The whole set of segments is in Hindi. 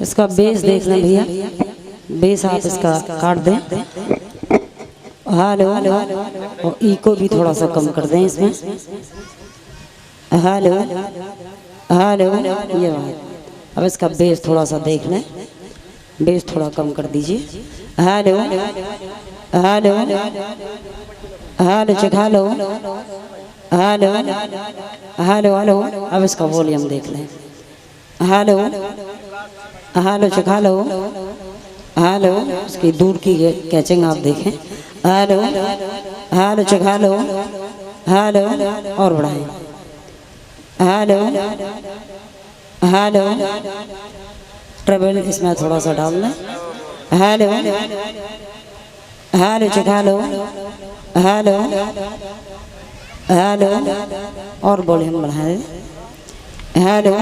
इसका बेस देख लें भैया, बेस आप इसका काट दें। हेलो, और ई को भी थोड़ा सा कम कर दें इसमें। हेलो हेलो, ये अब इसका बेस थोड़ा सा देख लें, बेस थोड़ा कम कर दीजिए। हेलो हेलो हेलो, चखा लो। हेलो हेलो हेलो, अब इसका वॉल्यूम देख लें। हेलो हेलो, चखा लो। हेलो, इसकी दूर की कैचिंग आप देखें। हेलो हेलो, चखा लो। हेलो, और बढ़ाएं। हेलो हेलो, ट्रेवल इसमें थोड़ा सा डाल लें। हेलो हेलो, चखा लो। हेलो हेलो, और वॉल्यूम बढ़ाएं। हेलो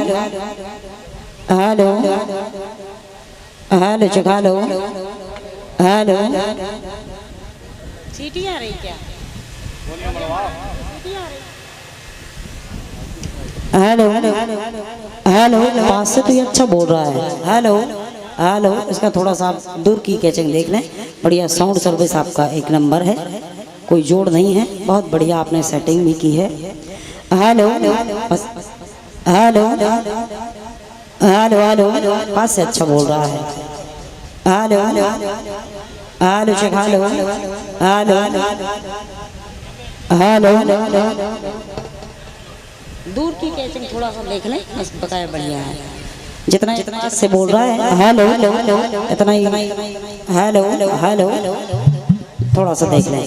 हेलो हेलो, चखा लो। हेलो, सीटी आ रही क्या? हेलो हेलो, पास से तो ये अच्छा बोल रहा है। हेलो हेलो, इसका थोड़ा सा आप दूर की कैचिंग देख लें। बढ़िया साउंड सर्विस आपका एक नंबर है, कोई जोड़ नहीं है, बहुत बढ़िया आपने सेटिंग भी की है। हेलो हेलो हेलो हेलो, पास से अच्छा बोल रहा है। हेलो हेलो, चखा लो। हेलो हेलो, दूर की कैचिंग थोड़ा सा देख लें, बस बताया बढ़िया है। जितना जितना से बोल रहा है हेलो इतना ही। हेलो हेलो, थोड़ा सा देख लें।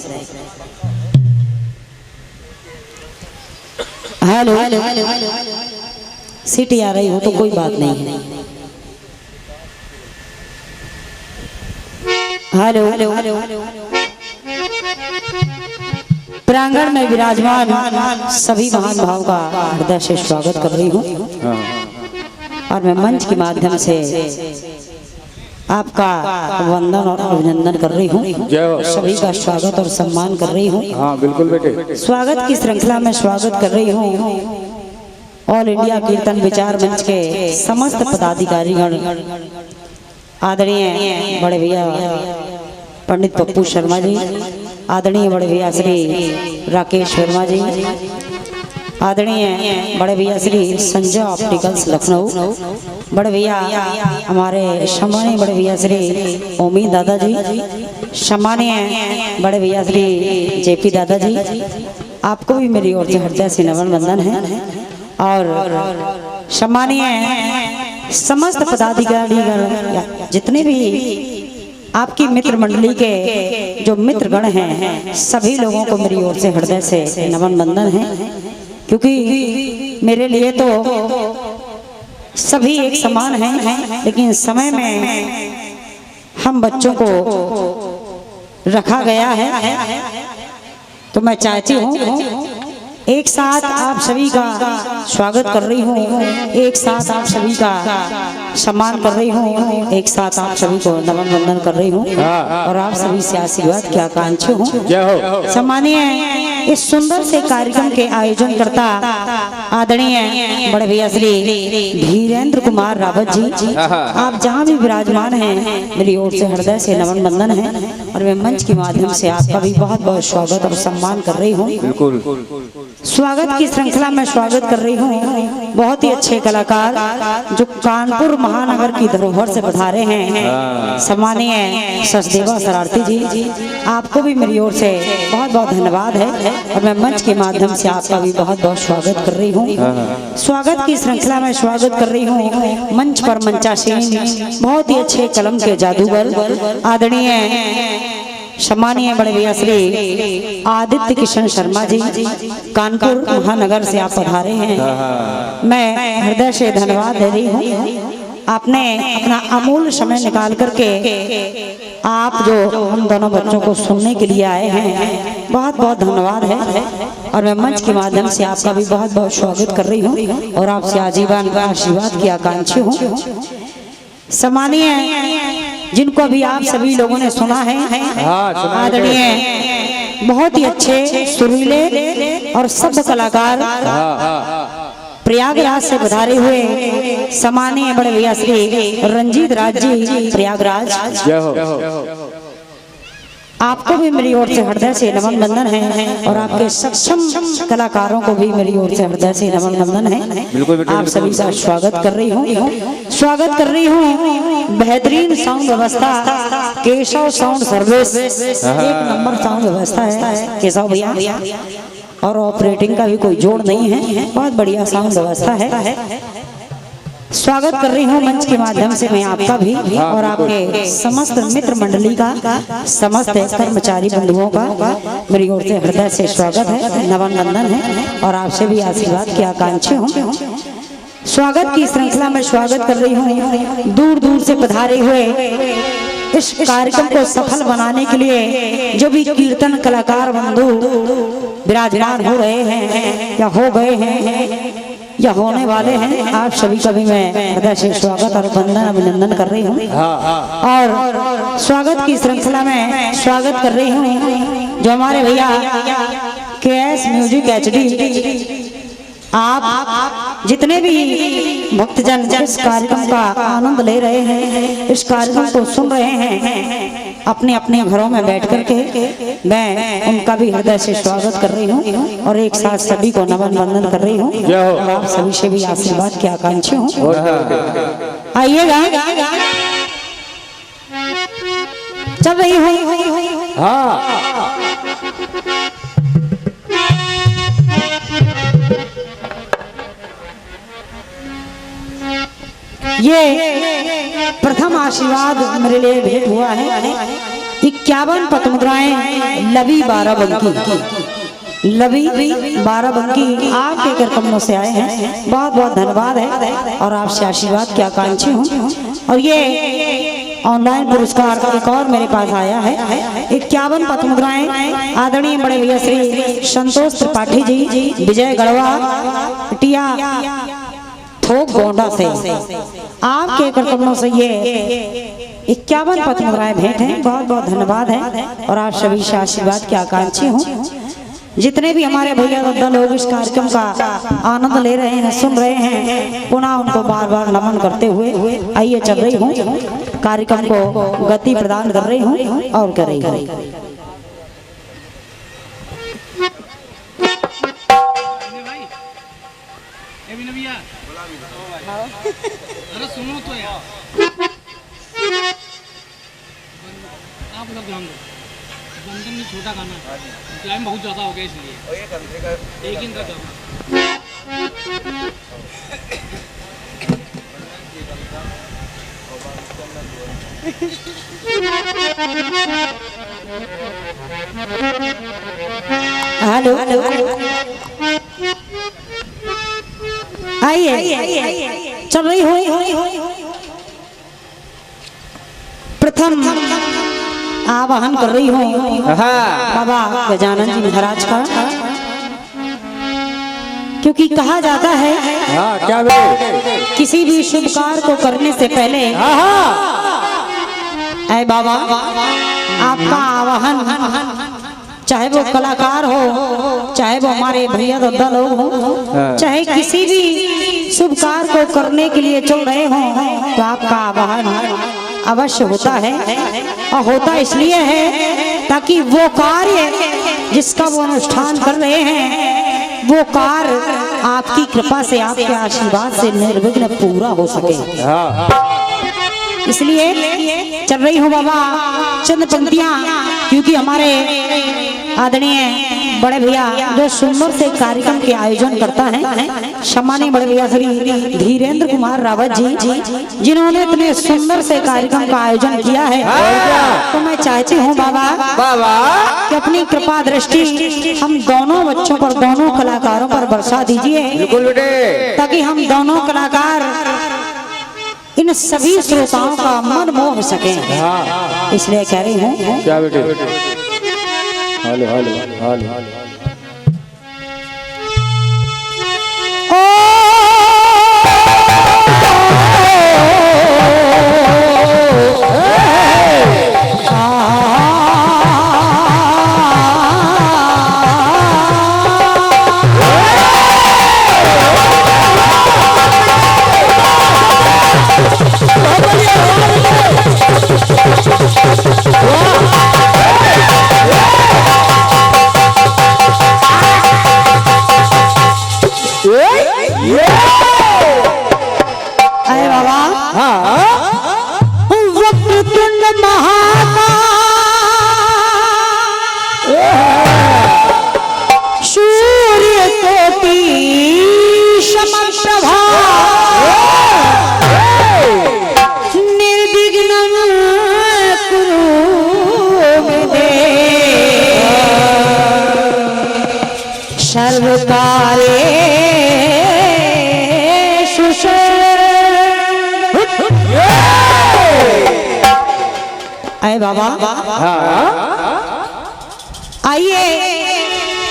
हेलो, सीटी आ रही हो तो कोई बात नहीं है। हेलो, प्रांगण में विराजमान सभी महान भाव का हृदय से स्वागत कर रही हूँ, और मैं मंच के माध्यम से आपका वंदन और अभिनंदन कर रही हूँ। सभी का स्वागत और सम्मान कर रही हूँ। हाँ बिल्कुल बेटे। स्वागत की श्रृंखला में स्वागत कर रही हूँ ऑल इंडिया कीर्तन विचार मंच के समस्त पदाधिकारीगण, आदरणीय बड़े भैया पंडित पप्पू शर्मा जी, आदरणीय बड़े भैया श्री राकेश शर्मा जी, आदरणीय बड़े भैया श्री संजय ऑप्टिकल्स लखनऊ, बड़े भैया हमारे सम्मानीय बड़े भैया श्री ओमी दादा जी, सम्मानीय बड़े भैया श्री जेपी दादा जी, आपको भी मेरी ओर से हृदय से नमन वंदन है। और सम्मानीय समस्त पदाधिकारी, जितने भी आपकी मित्र मंडली के जो मित्रगण हैं, सभी लोगों को मेरी ओर से हृदय से नमन वंदन है। क्योंकि मेरे लिए तो सभी एक समान हैं, लेकिन समय में हम बच्चों को रखा गया है, तो मैं चाहती हूँ एक साथ आप सभी का स्वागत कर रही हूँ, एक साथ आप सभी का सम्मान कर रही हूँ, एक साथ आप सभी को नमन वंदन कर रही हूँ, और आप सभी से आशीर्वाद की आकांक्षी हूँ। सम्मानीय इस सुंदर से कार्यक्रम के आयोजन करता आदरणीय बड़े भैया श्री धीरेन्द्र कुमार रावत जी, आप जहाँ भी विराजमान हैं, मेरी ओर से हृदय से नमन वंदन है, और मैं मंच के माध्यम से आपका भी बहुत बहुत स्वागत और सम्मान कर रही हूँ। स्वागत की श्रृंखला में स्वागत कर रही हूँ बहुत ही अच्छे कलाकार जो कानपुर महानगर की धरोहर से पधारे हैं, सम्मानीय सचदेवा शरारती जी, आपको भी मेरी ओर से बहुत बहुत धन्यवाद है, और मैं मंच के माध्यम से आपका भी बहुत बहुत स्वागत कर रही हूँ। स्वागत की श्रृंखला में स्वागत कर रही हूँ मंच पर मंचासीन बहुत ही अच्छे कलम के जादूगर, आदरणीय सम्मानीय बड़े भैया श्री आदित्य किशन शर्मा जी, कानपुर महानगर से आप पधारे हैं। मैं हृदय से धन्यवाद दे रही हूँ, आपने अपना अमूल्य समय निकाल करके आप जो हम दोनों बच्चों को सुनने के लिए आए हैं, बहुत बहुत धन्यवाद है, और मैं मंच के माध्यम से आपका भी बहुत बहुत स्वागत कर रही हूँ, और आपसे आजीवन आशीर्वाद की आकांक्षी हूँ। सम्मानीय जिनको भी आप सभी लोगों ने सुना है, आदरणीय बहुत ही अच्छे सुरीले और शब्द कलाकार प्रयागराज से पधारे हुए सम्मानीय बड़े भैया श्री रंजीत राज जी प्रयागराज, आपको भी मेरी ओर से हृदय से नमन बंदन है और आपके सक्षम कलाकारों को भी मेरी ओर से हृदय से नमन बंदन है। आप सभी का स्वागत कर रही हूँ बेहतरीन साउंड व्यवस्था केशव साउंड सर्विस, एक नंबर साउंड व्यवस्था है केशव भैया, और ऑपरेटिंग का भी कोई जोड़ नहीं है, बहुत बढ़िया साउंड व्यवस्था है। स्वागत कर रही हूँ मंच के माध्यम से मैं आपका भी और आपके समस्त मित्र मंडली का, समस्त कर्मचारी बंधुओं का मेरी ओर से हृदय से स्वागत है, नमन बंदन है और आपसे भी आशीर्वाद की आकांक्षी हूँ। स्वागत की श्रृंखला में स्वागत कर रही हूँ दूर दूर से पधारे हुए इस कार्यक्रम को सफल बनाने के लिए जो भी कीर्तन कलाकार बंधु विराजमान हो रहे हैं या हो गए हैं या होने वाले हैं, आप सभी का भी मैं हृदय से स्वागत और वंदन अभिनंदन कर रही हूँ। और स्वागत की श्रृंखला में स्वागत कर रही हूँ जो हमारे भैया KS म्यूजिक HD, आप जितने भी भक्तजन इस कार्यक्रम का आनंद ले रहे हैं, इस कार्यक्रम को सुन रहे हैं अपने अपने घरों में बैठ करके, मैं उनका भी हृदय से स्वागत कर रही हूँ और एक साथ सभी को नमन वंदन कर रही हूँ और आप सभी से भी आशीर्वाद की आकांक्षी हूँ। आइएगा, चल रही हूँ। ये प्रथम आशीर्वाद मेरे लिए भेंट हुआ है 51 पतमुद्राएं लवी 12 बंकी, लवी 12 बंकी आपके कार्यक्रमों से आए हैं, बहुत बहुत धन्यवाद है और आपसे आशीर्वाद की आकांक्षी हूँ। और ये ऑनलाइन पुरस्कार एक और मेरे पास आया है 51 पतमुद्राएं आदरणीय बड़े भैया श्री संतोष त्रिपाठी जी विजय गढ़वा टिया थोक गोंडा से, आपके कार्यक्रमों से ये 51 पतमुद्राएं भेंट हैं, बहुत बहुत धन्यवाद है और आप सभी से आशीर्वाद की आकांक्षी हूँ। जितने भी हमारे भैया दादा लोग इस कार्यक्रम का आनंद ले रहे हैं, सुन रहे हैं, पुनः उनको बार बार नमन करते हुए आइए चल रही हूँ, कार्यक्रम को गति प्रदान कर रही हूँ और कर रही हूँ। अरे सुनो तो यार, आप उधर ध्यान दो, बंदन में छोटा गाना टाइम बहुत ज़्यादा हो गया इसलिए एक ही का गाना। हेलो आइए चल रही हो। प्रथम आवाहन कर रही हूँ बाबा गजानन जी महाराज का, क्योंकि कहा जाता है क्या किसी भी शुभ कार्य को करने से पहले ऐ बाबा आपका आवाहन, चाहे वो कलाकार हो, चाहे वो हमारे भैया दादा लोग हो, चाहे किसी भी शुभ कार्य को करने के लिए चल रहे हो, तो आपका आवाहन अवश्य होता है। और होता इसलिए है ताकि वो कार्य जिसका वो अनुष्ठान कर रहे हैं, वो कार्य आपकी कृपा से, आपके आशीर्वाद से निर्विघ्न पूरा हो सके। इसलिए चल रही हूँ बाबा चंद पंक्तियाँ, क्योंकि हमारे आदरणीय बड़े भैया जो सुंदर से कार्यक्रम के आयोजन करता है, सम्मानीय बड़े भैया श्री धीरेन्द्र कुमार रावत जी, जिन्होंने इतने सुंदर से कार्यक्रम का आयोजन किया है, तो मैं चाहती हूँ बाबा कि अपनी कृपा दृष्टि हम दोनों बच्चों पर, दोनों कलाकारों पर बरसा दीजिए, ताकि हम दोनों कलाकार इन सभी श्रोताओं का मन मोह सके। इसलिए कह रही हूँ क्या बेटे, हालो हालो हालो ओ अरे बाबा हाँ आइए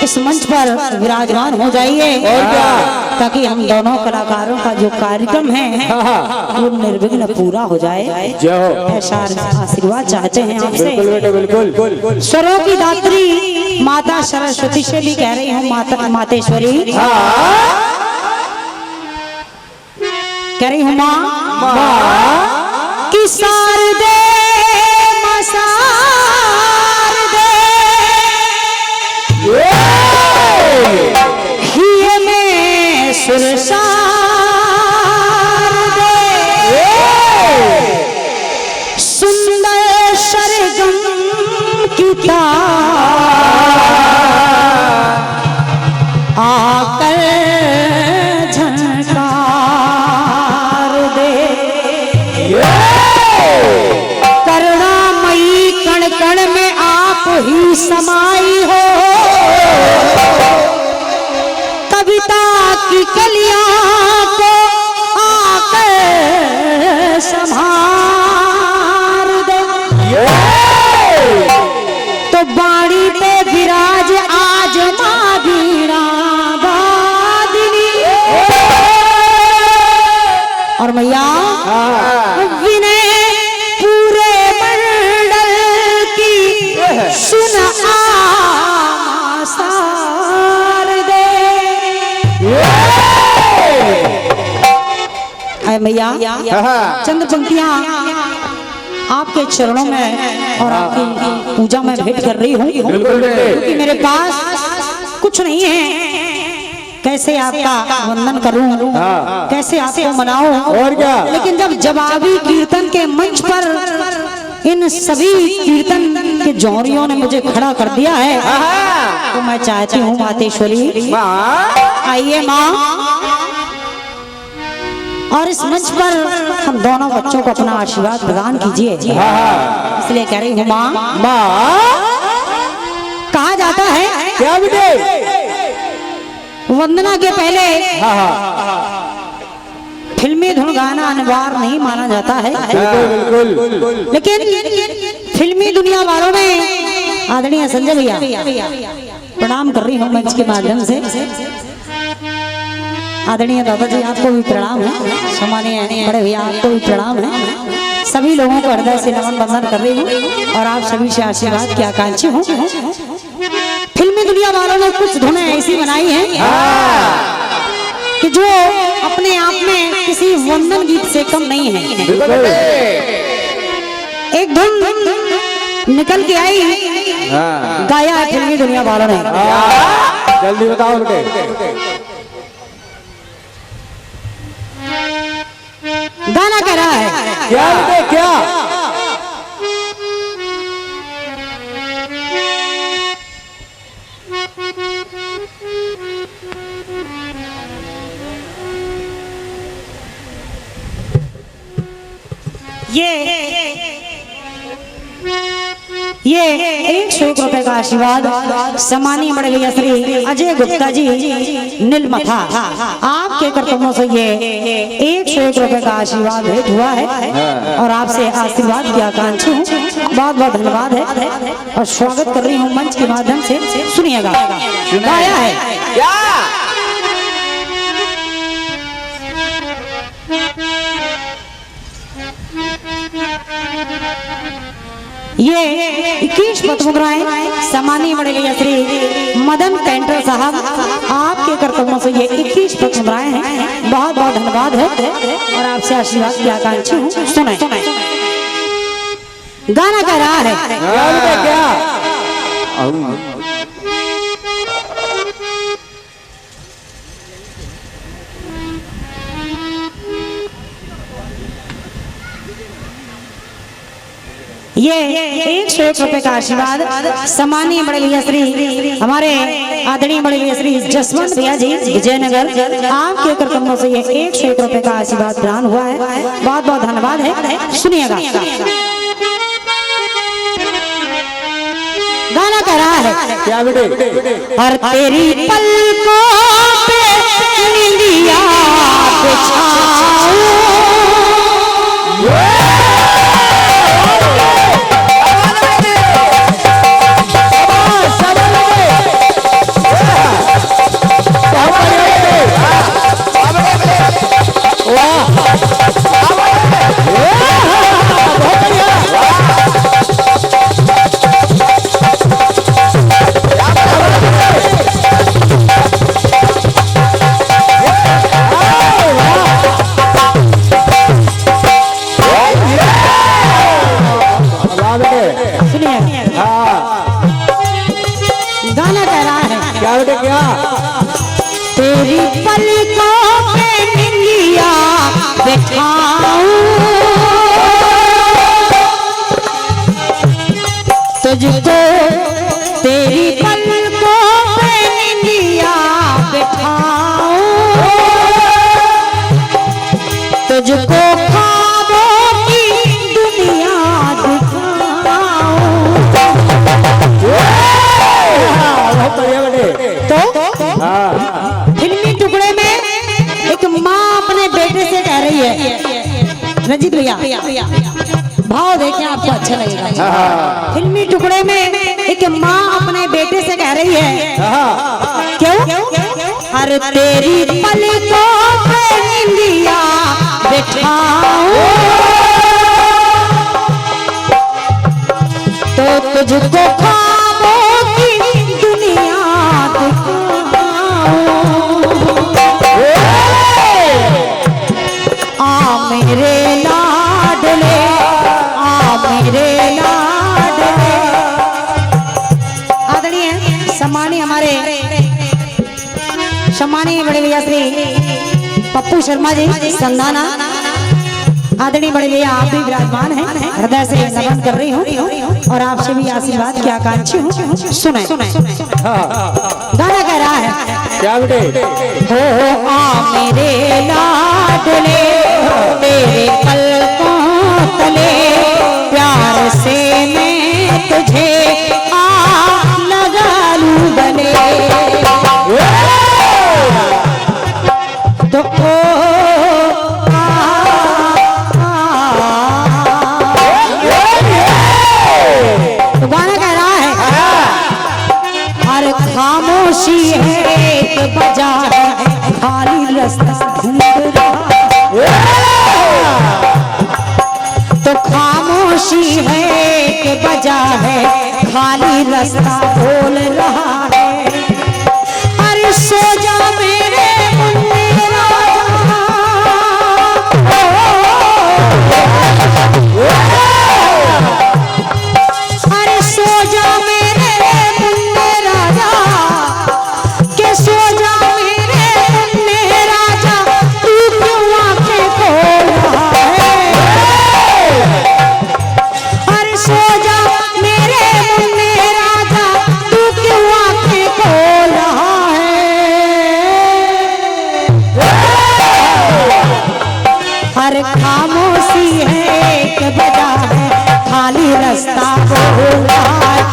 इस मंच पर विराजमान हो जाइए और क्या ताकि हम दोनों कलाकारों का जो कार्यक्रम है वो निर्विघ्न पूरा हो जाए। जय हो। ऐसा आशीर्वाद चाहते हैं आपसे। बिल्कुल बेटे बिल्कुल। स्वरों की दात्री माता सरस्वती से भी कह रही हूँ, माता मातेश्वरी कह रही हूँ माँ कि शारदे सुरसार दे सुंदर सरगम की आकर झनकार दे करुणामयी कण कण में आप ही समाई हो कविता की कलियां को आकर संभार दे तो बाड़ी पे विराज आज माँ बीणा वादिनी और मैया विनय पूरे मंडल की सुन आसार दे। मैया चंद पंक्तियां आपके चरणों में और आपकी पूजा में भेंट कर रही हूँ क्योंकि मेरे पास कुछ नहीं है। कैसे आपका वंदन करूं, कैसे आपको मनाऊं और क्या। लेकिन जब जवाबी कीर्तन के मंच पर इन सभी कीर्तन के जौहरियों ने मुझे खड़ा कर दिया है तो मैं चाहती हूँ मातेश्वरी आइए माँ और इस मंच पर हम दोनों बच्चों को अपना आशीर्वाद प्रदान कीजिए। इसलिए कह रही हूँ माँ कहा जाता है क्या बेटे वंदना के पहले फिल्मी धुन गाना अनिवार्य नहीं माना जाता है बिल्कुल। लेकिन फिल्मी दुनिया वालों में आदरणीय संजय भैया प्रणाम कर रही हूँ मंच के माध्यम से। आदरणीय दादाजी आपको भी प्रणाम है, सम्मानीय बड़े भैया आपको भी प्रणाम है। सभी लोगों को हृदय से नमन बंदन कर रही हूँ और आप सभी से आशीर्वाद की आकांक्षी हूँ। फिल्मी दुनिया वालों ने कुछ धुनें ऐसी बनाई हैं कि जो अपने आप में किसी वंदन गीत से कम नहीं है। एक धुन निकल के आई गाया है फिल्मी दुनिया वालों ने। जल्दी बताओ बेटे गाना कह रहा है क्या बेटे क्या ये 101 रुपए का आशीर्वाद सम्मानीय बड़े भैया श्री अजय गुप्ता जी नीलमथा आपके कर्तव्यों से ये 101 रुपए का आशीर्वाद भेंट हुआ है और आपसे आशीर्वाद की आकांक्षी हूँ। बहुत बहुत धन्यवाद है और स्वागत कर रही हूँ मंच के माध्यम से। सुनिएगा गाया है ये 21 पद्ममुद्राएं सम्मानीय बड़े भैया श्री मदन पेंटर साहब आपके कर्तव्यों से ये 21 पद्ममुद्राएं हैं। बहुत बहुत धन्यवाद है और आपसे आशीर्वाद की आकांक्षी हूँ। सुने गाना कह रहा है क्या ये 101 रुपए का आशीर्वाद सम्मानीय बड़े भैया श्री हमारे आदरणीय बड़े भैया श्री जसवंत भैया जी विजयनगर आपके कर्तव्यों से ये 101 रुपए का आशीर्वाद प्रदान हुआ है। बहुत बहुत धन्यवाद है। सुनिएगा गाना कह रहा है क्या बेटे और तेरी पलकों पे नीलिया बिछाऊं क्या तेरी पलकों पे निंदिया बिठाऊं तुझको, तेरी पलकों पे निंदिया बिठाऊं तुझको, ख्वाबों की दुनिया दिखाऊं। तो फिल्मी टुकड़े में एक माँ अपने बेटे से कह रही है, रंजीत भैया भाव देखें आपको अच्छा लगेगा। फिल्मी टुकड़े में एक माँ अपने बेटे से कह रही है, क्यों? अरे तेरी पलकों पे निंदिया बिठाऊं तो तुझको ख्वाबों की दुनिया दिखाऊं। आ मेरे लाडले, आ मेरे लाडले। आदरणीय सम्मानीय हमारे सम्मानीय बड़े भैया श्री पप्पू शर्मा जी संधाना, आदरणीय बड़े भैया आप भी विराजमान हैं, हृदय से नमन कर रही हूँ और आपसे भी आशीर्वाद की आकांक्षी हूँ। सुने गाना कह रहा है क्या बेटे हो आ मेरे लाडले तेरे पलकों तले प्यार से मैं तुझे आ लगा लूं गले। तो गाना कह रहा है अरे खामोशी है एक बजा है खाली रास्ता ढूंढ रहा। तो खामोशी है एक बजा है खाली रास्ता बोल रहा है। अरे सो जा मेरे मुन्ने राजा, अरे सो जा मेरे मुन्ने राजा, के सो जा मेरे मुन्ने राजा, तू क्यों आंखें खोल रहा है। अरे सो जा मेरे मुन्ने राजा, तू क्यों आंखें खोल रहा है। अरे खामोशी है एक बजा है खाली रास्ता बोल रहा है।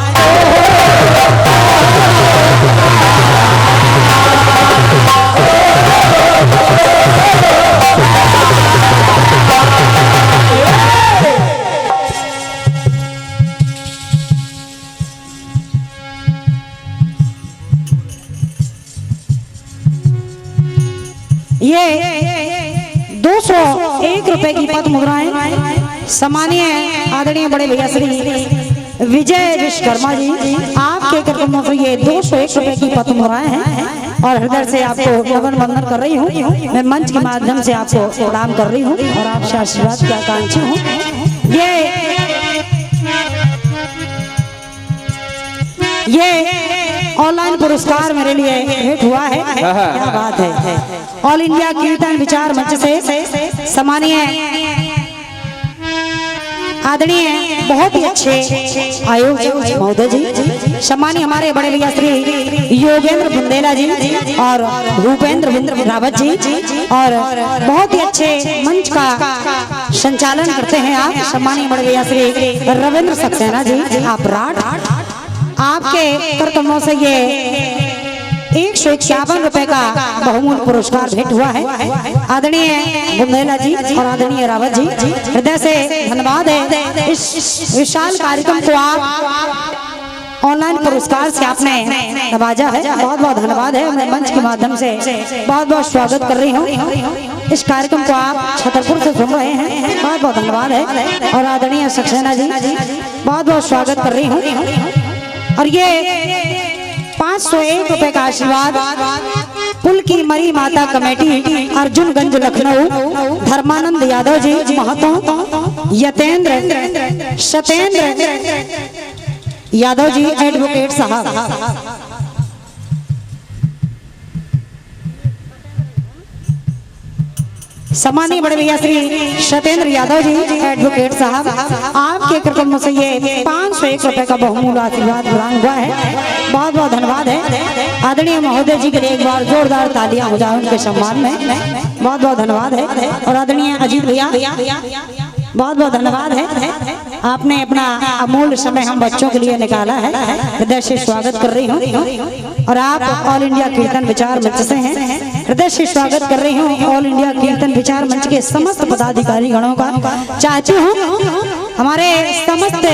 ये 201 रुपए की पद मुद्राएं सम्मानीय आदरणीय बड़े भैया श्री विजय विश्वकर्मा जी आपके कर्तव्यों से ये 201 रुपए की पद मुद्राएं हैं और हृदय से आपको नमन वंदन कर रही हूँ। मैं मंच के माध्यम से आपको प्रणाम कर रही हूँ और आपसे आशीर्वाद की आकांक्षी हूँ। ये ऑनलाइन पुरस्कार मेरे लिए भेंट हुआ है। क्या बात है। ऑल इंडिया कीर्तन विचार मंच से सम्मानीय आदरणीय बहुत ही अच्छे आयोजक महोदय जी, सम्मानीय हमारे बड़े भैया श्री योगेंद्र बुंदेला जी और भूपेंद्र रावत जी और बहुत ही अच्छे मंच का संचालन करते हैं आप सम्मानीय बड़े भैया श्री रविंद्र सक्सेना जी। आप राठ आपके कर्तव्यों से ये 151 रुपए का बहुमूल्य पुरस्कार भेंट हुआ है। आदरणीय बुंदेला जी और आदरणीय रावत जी हृदय से धन्यवाद है। इस विशाल कार्यक्रम को आप ऑनलाइन पुरस्कार से आपने नवाजा है, बहुत बहुत धन्यवाद है। मैं मंच के माध्यम से बहुत बहुत स्वागत कर रही हूँ। इस कार्यक्रम को आप छतरपुर से सुन रहे हैं, बहुत बहुत धन्यवाद है। और आदरणीय सक्सेना जी बहुत बहुत स्वागत कर रही हूँ। और ये 501 रुपए का आशीर्वाद पुल की मरी माता कमेटी अर्जुनगंज लखनऊ धर्मानंद यादव जी महतो यतेंद्र सतेंद्र यादव जी एडवोकेट साहब सम्मानीय बड़े भैया श्री सत्येंद्र यादव जी एडवोकेट साहब, आपके कृपा से ये 501 रुपए का बहुमूल्य आशीर्वाद प्रदान हुआ है। बहुत बहुत धन्यवाद है। आदरणीय महोदय जी के लिए एक बार जोरदार तालियां हो जाए उनके सम्मान में। बहुत बहुत धन्यवाद है। और आदरणीय अजीत भैया बहुत बहुत धन्यवाद है। आपने अपना अमूल्य समय हम बच्चों के लिए निकाला है। हृदय से स्वागत कर रही हूँ। और आप ऑल इंडिया कीर्तन विचार मंच से हैं, हृदय से स्वागत कर रही हूँ। ऑल इंडिया कीर्तन विचार मंच के समस्त पदाधिकारी गणों का चाहती हूँ हमारे समस्त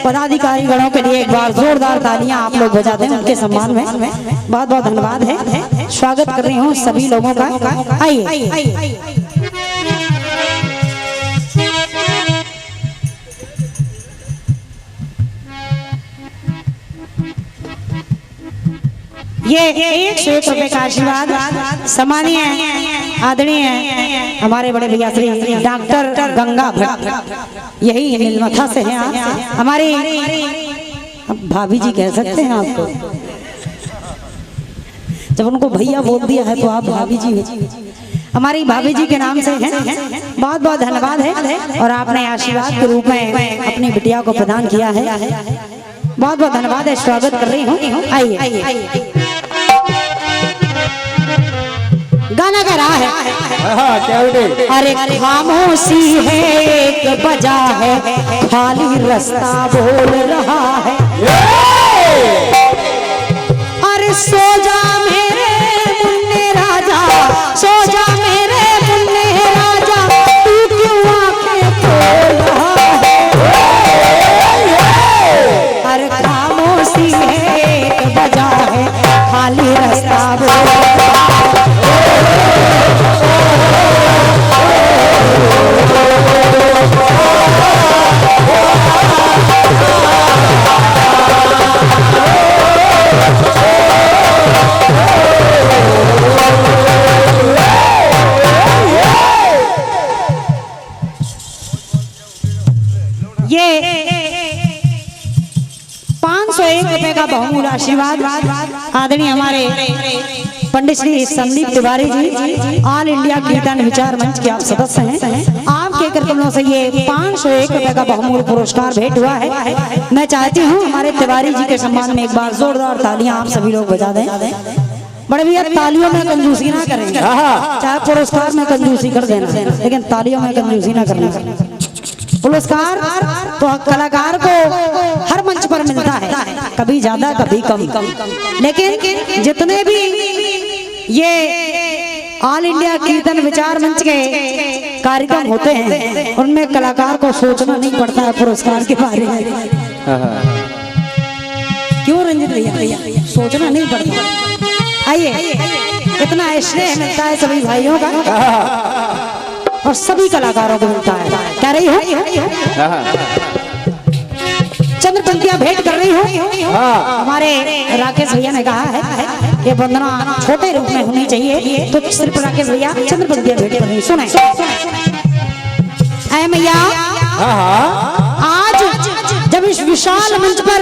पदाधिकारी गणों के लिए एक बार जोरदार तालियां आप लोग बजा दें उनके सम्मान में। बहुत बहुत धन्यवाद है। स्वागत कर रही हूँ सभी लोगों का। आइए ये 101 रुपए का आशीर्वाद सम्मानीय आदरणीय हमारे बड़े भैया श्री डॉक्टर गंगा भट्ट, यही नीलमथा से हैं आप। हमारी भाभी जी कह सकते हैं आपको, जब उनको भैया बोल दिया है तो आप भाभी जी हैं। हमारी भाभी जी के नाम से हैं। बहुत बहुत धन्यवाद है। और आपने आशीर्वाद के रूप में अपनी बिटिया को प्रदान किया है। बहुत बहुत धन्यवाद है। स्वागत कर रही हूँ। आइए गाना गा रहा है। अरे खामोशी है एक बजा है, खाली रास्ता बोल रहा है। अरे सो जा मेरे मुन्ने राजा, सो जा मेरे मुन्ने राजा, तू क्यों आंखें खोल रहा है। अरे खामोशी है एक बजा है, खाली रास्ता बोल रहा है। ये 501 रुपए का बहुमूल्य आशीर्वाद आदरणीय हमारे पंडित श्री संदीप तिवारी जी ऑल इंडिया कीर्तन विचार मंच के आप सदस्य हैं। आपके कमलों से ये 501 रुपए का बहुमूल्य पुरस्कार भेंट हुआ है। मैं चाहती हूँ हमारे तिवारी जी के सम्मान में एक बार जोरदार तालियां आप सभी लोग बजा दें। बड़े भैया तालियों में कंजूसी ना करें, चाहे पुरस्कार में कंजूसी कर देना, लेकिन तालियों में कंजूसी ना करना। पुरस्कार तो कलाकार को हर मंच पर मिलता है, कभी ज्यादा कभी कम, लेकिन जितने भी ये ऑल इंडिया कीर्तन विचार मंच के कार्यक्रम होते हैं उनमें कलाकार को सोचना नहीं पड़ता है पुरस्कार के बारे में। क्यों रंजित भैया, सोचना नहीं पड़ता। आइए, इतना स्नेह मिलता है सभी भाइयों का और सभी कलाकारों को मिलता है। कह रही हो चंद्र पंक्तियां भेंट कर रही हूँ। हमारे राकेश भैया ने कहा है ये वंदना छोटे रूप में होनी चाहिए, तो सिर्फ राकेश भैया चंद्र पंक्तियां भेंट कर रही। सुने ऐ मैया, आज जब इस विशाल मंच पर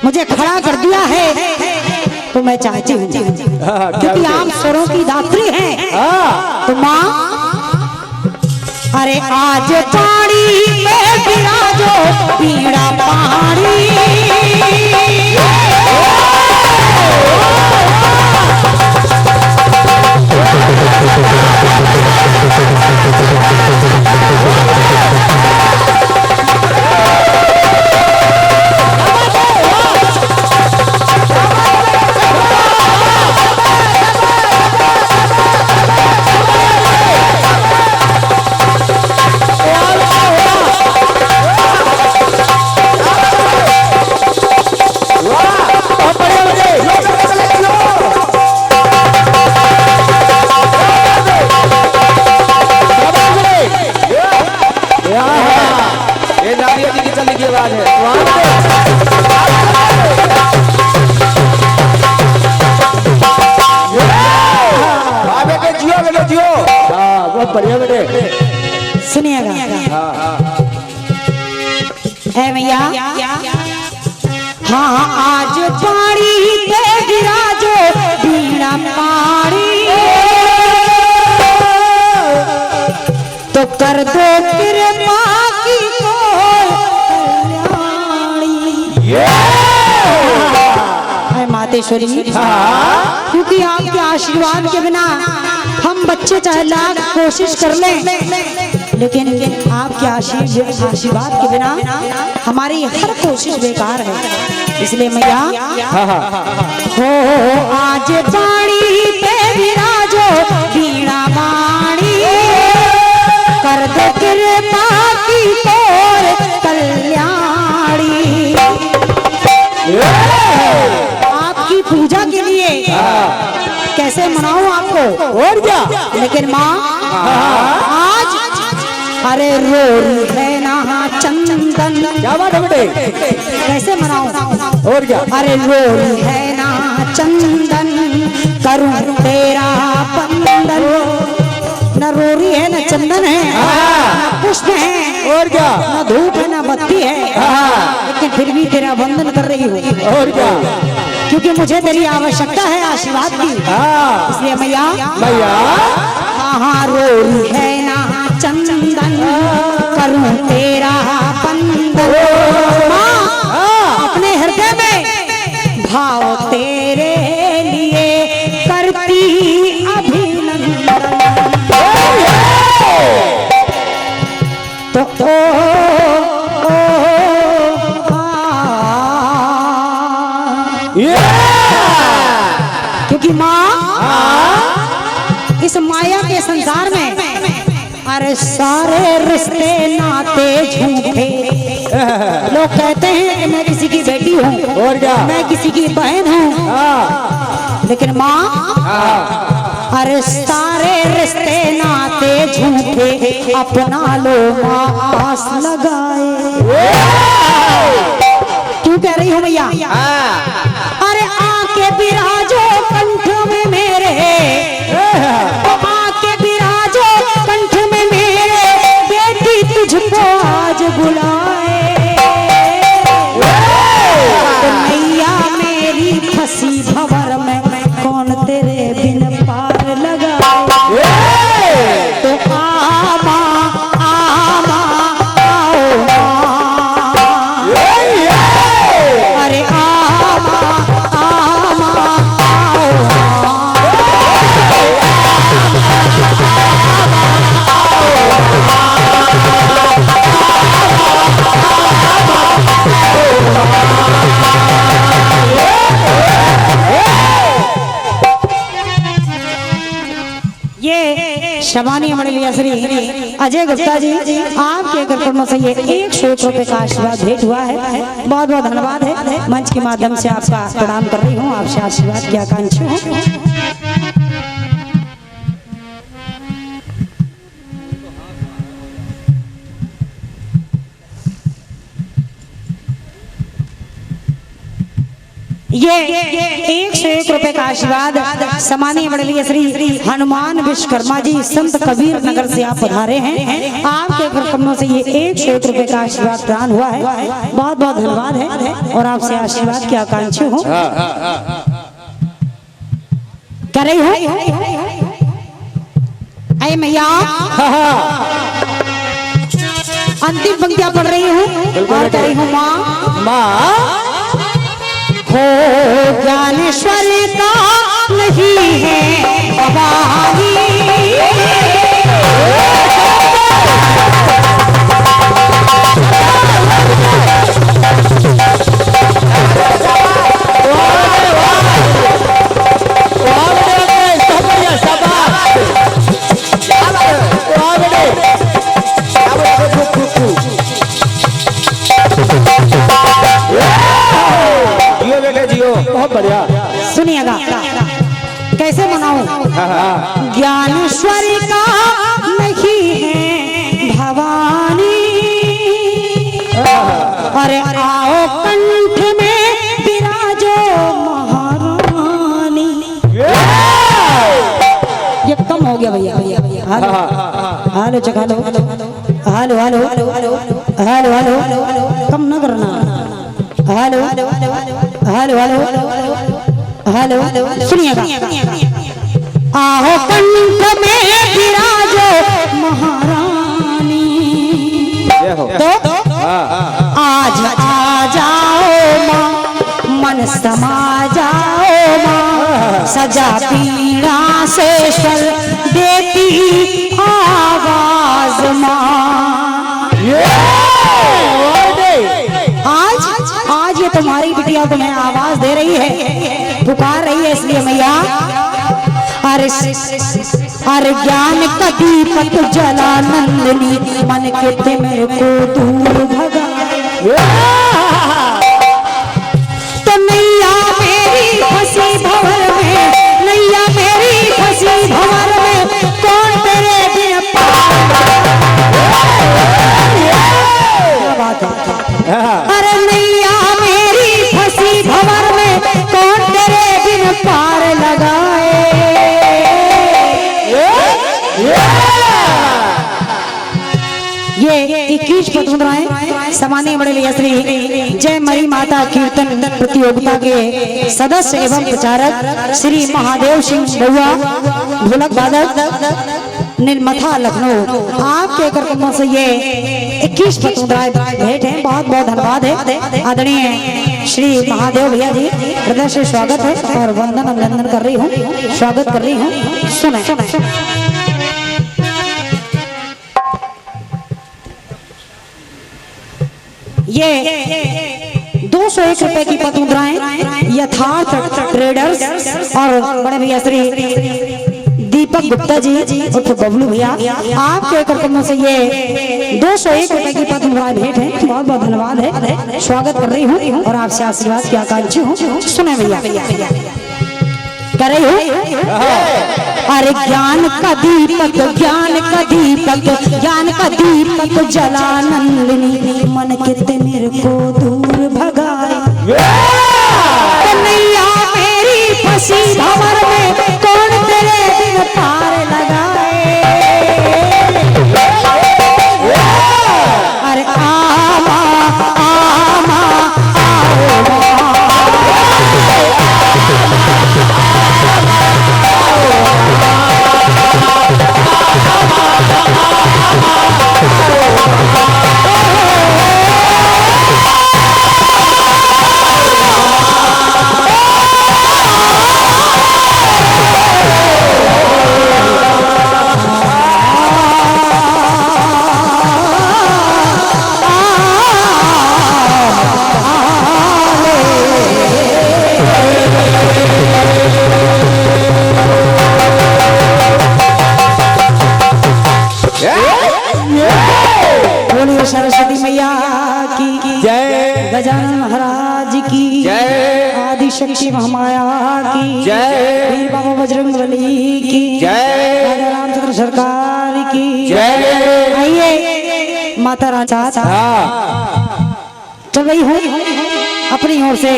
मुझे खड़ा कर दिया है तो मैं चाहती हूँ, क्योंकि आप स्वरों की दात्री हैं, तो माँ अरे आज पानी में विराजो पीड़ा पानी। सुनिएगा है भैया, हाँ आज पानी पे विराजो बीड़ा पानी। तो कर दो कृपा की कल्याणी। है मातेश्वरी, क्योंकि आपके आशीर्वाद के बिना हम बच्चे चाहे लाख कोशिश कर लें, लेकिन आपके आशीर्वाद के बिना हमारी हर कोशिश बेकार है। इसलिए मैया हो आज बाणी पे विराजो वीणा वाणी, कर दो कृपा की तोर कल्याणी। आपकी पूजा के लिए कैसे मनाऊं आपको, और क्या, लेकिन माँ आज अरे रो रही है ना चंदन, क्या बात है बेटे, कैसे मनाऊं, और क्या, अरे रो रही है ना चंदन, करूं तेरा बंदन। न रोरी है न चंदन है, न पुष्प है, और क्या, न धूप है न बत्ती है, लेकिन फिर भी तेरा बंदन कर रही हूँ, और क्या, क्योंकि मुझे तेरी आवश्यकता है आशीर्वाद की। इसलिए मैया हाँ रोरी है ना चंदन, करूं तेरा बंदन। अपने हृदय में भाव तेरे लिए करती अभिनंदन। तो क्योंकि माँ इस माया के संसार में अरे सारे रिश्ते नाते झूठे। लोग कहते हैं कि मैं किसी की बेटी हूँ, और क्या, मैं किसी की बहन हूँ, लेकिन माँ अरे सारे रिश्ते नाते झूठे, अपना लो आस लगाए। क्यों कह रही हूँ मैया, अरे आके बिराजो कंठ में मेरे, आके बिराजो कंठ में मेरे, बेटी तुझको आज बुलाए। तो मैया मेरी फंसी भंवर में, कौन तेरे बिन पार लगाए। तो आमा आमा आओ अरे आमा आमा शबानी मंडलिया श्री अजय गुप्ता जी, आपके कर्मों से ये 101 रुपए का आशीर्वाद भेंट हुआ है। बहुत बहुत धन्यवाद है। मंच के माध्यम से आपका प्रणाम कर रही हूँ, आपसे आशीर्वाद की आकांक्षी हूँ। ये 101 रुपए का आशीर्वाद सम्मानीय मंडलीय श्री हनुमान विश्वकर्मा जी संत कबीर नगर से आप पधारे हैं। आपके कर्मों से ये 101 रुपए का आशीर्वाद प्रदान हुआ है। बहुत बहुत धन्यवाद है और आपसे आशीर्वाद की आकांक्षी हूँ। कर रही हूँ अरे मैया, अंतिम पंक्तियां पढ़ रही हूँ और कर रही हूँ माँ हो ज्ञानेश्वर का नहीं है भवानी, बहुत बढ़िया। सुनिएगा कैसे मनाऊं। ज्ञानेश्वर का नहीं है भवानी, अरे आओ कंठ में विराजो महारानी। ये कम हो गया भैया भैया। हालो चखा लो, हालो हालो हालो हालो हालो, कम न करना। हालो हालो हालो हालो हालो, सुनिएगा आओ कंठ में विराजो महारानी, सजा पीड़ा से स्वर देती आवाज माँ। आज ये तुम्हारी बिटिया तुम्हें आवाज दे रही है, पुकार रही है, इसलिए मैया अरे ज्ञान का दीपक जला नंदनी मन के थे मेरे को दूर भगा। तो नैया मेरी फंसी भंवर में, नैया मेरी फंसी भंवर में, कौन तेरे बिन पार। क्या बात है। अरे नैया मेरी फंसी भंवर में, कौन तेरे बिन पार लगाए। ये 21 पदमुद्राएं सामान्य बड़े भैया श्री जय मरी माता कीर्तन प्रतियोगिता के सदस्य एवं प्रचारक श्री महादेव सिंह बउआ ढोलक वादक निर्मथा लखनऊ, आपके कार्यक्रमों से ये 21 पदमुद्राएं भेंट है। बहुत बहुत धन्यवाद है। आदरणीय श्री महादेव भैया जी हृदय से स्वागत है और वंदन अभिनंदन कर रही हूँ, स्वागत कर रही हूँ। सुने ये 201 रुपए की पदमुद्राएं यथार्थ ट्रेडर्स और बड़े भैया श्री दीपक गुप्ता जी उर्फ बबलू भैया, आपके कार्यक्रमों से ये 201 रुपए की पदमुद्राएं भेंट है। बहुत बहुत धन्यवाद है, स्वागत कर रही हूँ और आपसे आशीर्वाद की आकांक्षी हूँ। सुने भैया कर रही हूँ। अरे ज्ञान का दीपक, ज्ञान का दीपक, ज्ञान का दीपक जला नंदिनी मन के मेरे को दूर भगाए। नैया मेरी फंसी भंवर में, कौन तेरे बिन पार लगाए। अरे आमा आमा सरस्वती मैया की जय, गजानन महाराज की जय, आदि शक्ति महामाया की जय, वीर बाबा बजरंगबली की जय, राजा रामचंद्र सरकार की जय। आइए माता राजा चल रही हूँ अपनी ओर से।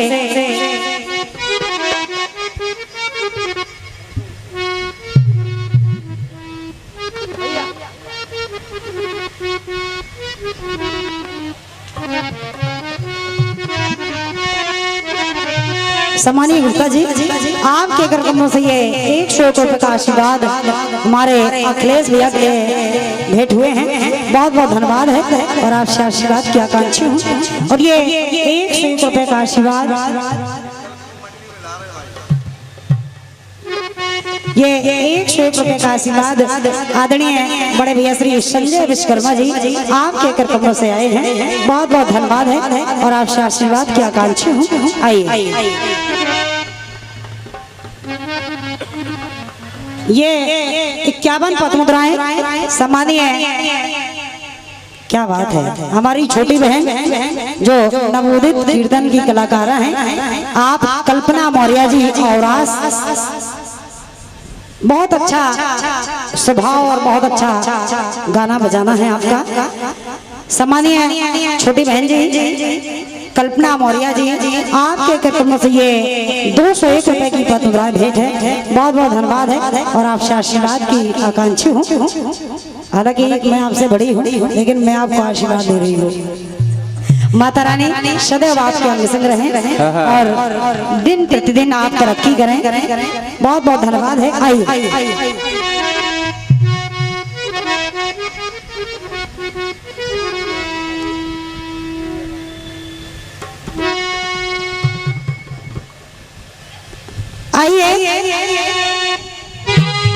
सम्मानीय गुप्ता जी, आपके कार्यक्रमों से ये 101 रुपए का आशीर्वाद हमारे अखिलेश भैया के भेंट हुए हैं। बहुत बहुत धन्यवाद है और आपसे आशीर्वाद की आकांक्षी हूँ। और ये 101 रुपए का आशीर्वाद, ये 101 रुपए का आशीर्वाद आदरणीय बड़े भैया श्री संजय विश्वकर्मा जी आपके कार्यक्रमों से आए हैं। बहुत बहुत धन्यवाद है और आपसे आशीर्वाद की आकांक्षी हूँ। आइए ये 51 पदमुद्राएं सम्मानीय, क्या बात है, हमारी छोटी बहन जो नवोदित कीर्तन की कलाकार हैं, आप कल्पना मौर्य जी और बहुत अच्छा स्वभाव और बहुत अच्छा गाना बजाना है आपका। सम्मानीय छोटी बहन जी कल्पना मौर्य जी, आपके कार्यक्रमों से ये 201 रुपए की पदमुद्राएं भेंट है। बहुत बहुत धन्यवाद है और आपसे आशीर्वाद की आकांक्षी हूँ। हालांकि मैं आपसे बड़ी हूँ लेकिन मैं आपको आशीर्वाद दे रही हूँ। माता रानी सदैव आपके अंग संग रहें और दिन प्रतिदिन आप तरक्की करें। बहुत बहुत धन्यवाद है। आइए आइए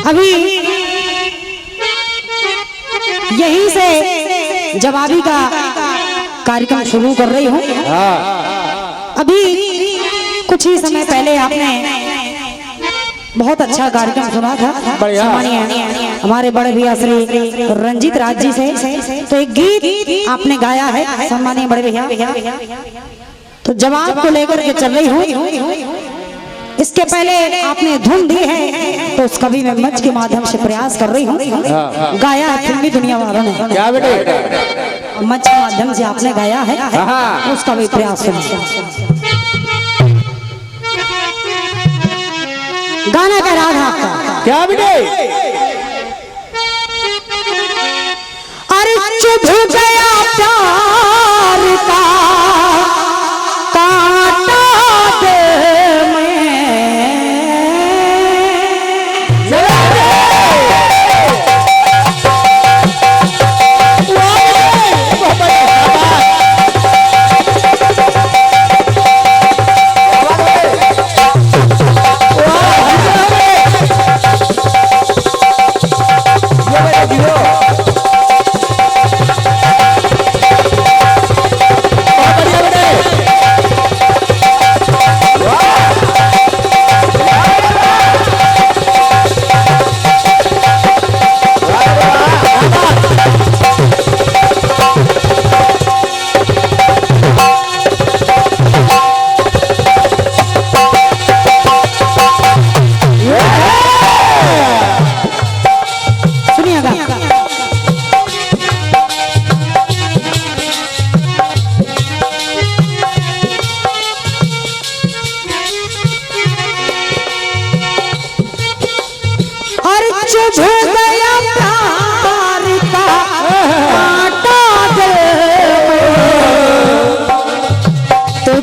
अभी यहीं से जवाबी का कार्यक्रम शुरू कर रही हूँ। अभी कुछ ही समय पहले आपने बहुत अच्छा कार्यक्रम सुना था सम्मानीय हमारे बड़े भैया श्री रंजीत राज जी से। तो एक गीत आपने गाया है सम्मानीय बड़े भैया, तो जवाब को लेकर के चल रही हूँ। इसके पहले आपने धुन दी है तो उसका भी मैं मंच के माध्यम से प्रयास कर रही हूँ। गाया है फिल्मी दुनिया वालों ने, क्या बेटे मंच के माध्यम से आपने गाया है, उसका भी प्रयास करें। गाना का राग आपका क्या बेटे अरे चुभ गया प्यार का कांटा दिल में,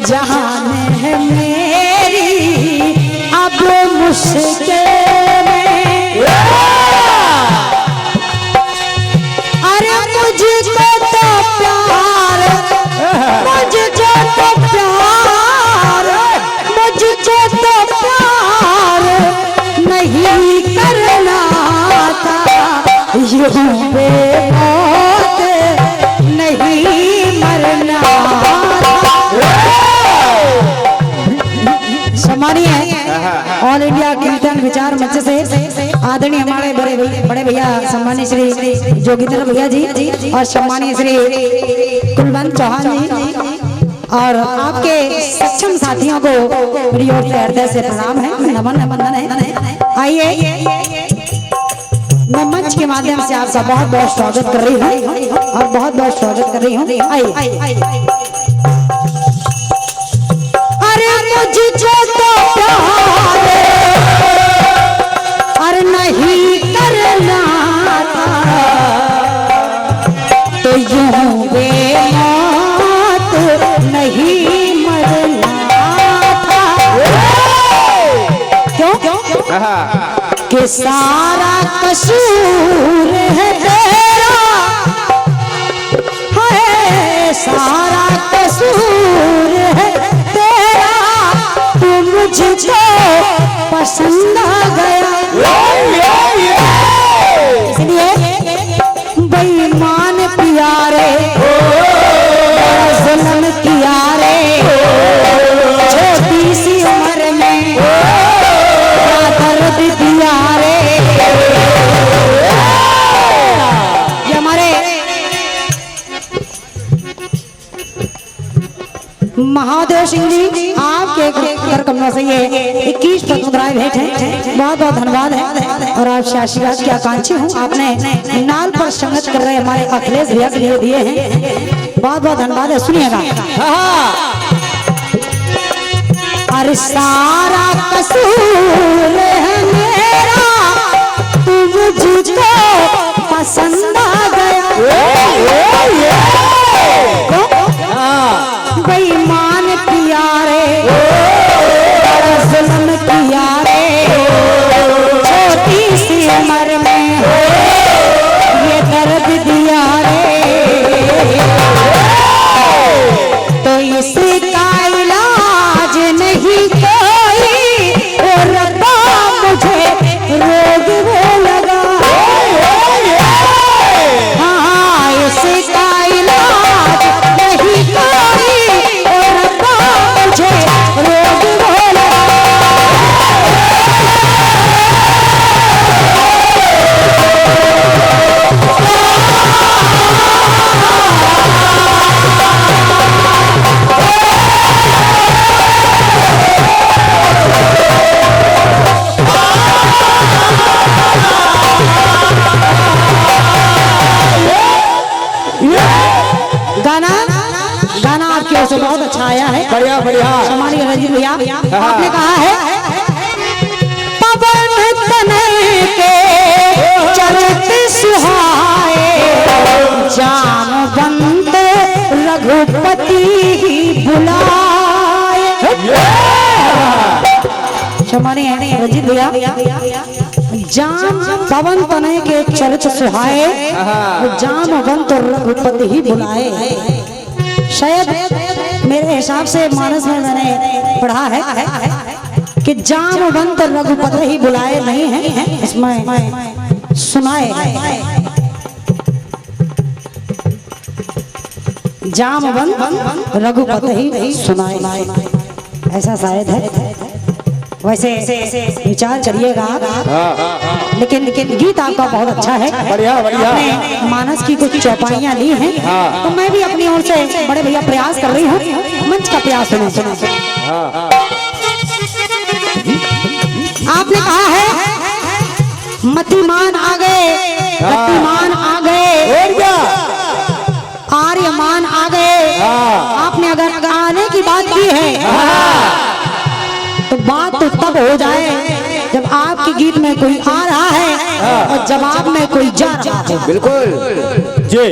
जहान है मेरी अब मुश्किल में, अरे मुझको तो प्यार, मुझको तो प्यार, मुझको तो प्यार नहीं करना था, यूं बेमौत नहीं मरना था। सम्मानीय ऑल इंडिया कीर्तन विचार मंच से आदरणीय हमारे बड़े भैया सम्मानीय श्री जोगिंदर भैया जी और सम्मानीय श्री कुलवंत चौहान जी और आपके सक्षम साथियों को मेरी ओर से हृदय से प्रणाम है, नमन है, वंदन है। आइए मैं मंच के माध्यम से आपका बहुत बहुत स्वागत कर रही हूँ और बहुत बहुत स्वागत कर रही हूँ। आइए मुझको तो प्यार और नहीं करना था, तो यूं बेमौत नहीं मरना था। क्यों कि सारा कसूर है तेरा, है सारा कसूर है मुझको पसंद आ गया, इसलिए बेईमान प्यारे जुल्म किया रे, छोटी सी उम्र में दर्द दिया रे। ये हमारे महादेव सिंह जी आपके घर कमरा से ये 21 पद्मराय भेंट है, बहुत बहुत धन्यवाद है। और आपसे आशीर्वाद की आकांक्षी हूँ, आपने नाल पर संगत कर रहे हमारे अखिलेश भैया के लिए दिए हैं, बहुत बहुत धन्यवाद है। सुनिएगा अरे सारा कसूर है मेरा, तू मुझको पसंद आ गया, बेईमान प्यारे जुल्म किया रे, छोटी सी उम्र में ये दर्द दिया रे, तो इसका इलाज नहीं कोई, और रब्बा मुझे रोग गाना गाना आपकी ओर से बहुत अच्छा आया है। बढ़िया बढ़िया। सम्मानीय रंजीत भैया, आपने कहा है पवन तनय के चरित सुहाए, जामवंत रघुपति बुलाए। सम्मानीय रंजीत भैया, जाम पवन तनय के चरित सुहाए, जामवंत रघुपति ही बुलाए। शायद मेरे हिसाब से मानस में मैंने पढ़ा है कि जामवंत रघुपति ही बुलाए नहीं है, इसमें सुनाए है जामवंत रघुपति ही सुनाए, ऐसा शायद है। वैसे विचार करिएगा, लेकिन गीत आपका बहुत अच्छा है। बढ़िया बढ़िया। आपने मानस की कुछ चौपाइयाँ ली हैं, तो मैं भी अपनी ओर से बड़े भैया प्रयास कर रही हूँ। मंच का प्रयास सुनो सुनो। आपने कहा है मतिमान आ गए, गतिमान आ गए, आर्यमान आ गए। आपने अगर आने की बात की है तो बात तो तब हो जाए जब आपके गीत में कोई आ रहा है और जवाब में कोई जा रहा है। बिल्कुल जी।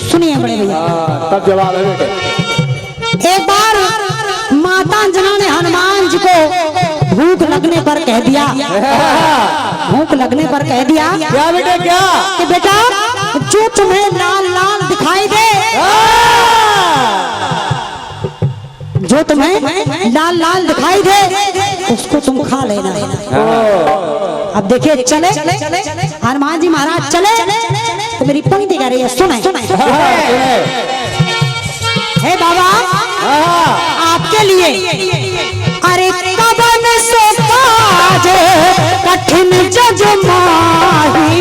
सुनिए बड़े भैया, तब जवाब है बेटे। एक बार माता जना ने हनुमान जी को भूख लगने पर कह दिया, भूख लगने पर कह दिया क्या बेटे क्या? कि बेटा जो तुम्हें लाल लाल दिखाई दे, जो तुम्हें लाल लाल दिखाई दे उसको तुम खा लेना। अब देखिए चले हनुमान जी महाराज चले तो मेरी पंक्ति कह रही है, सुने हे बाबा आपके लिए अरे कवन सो काज कठिन जग माही,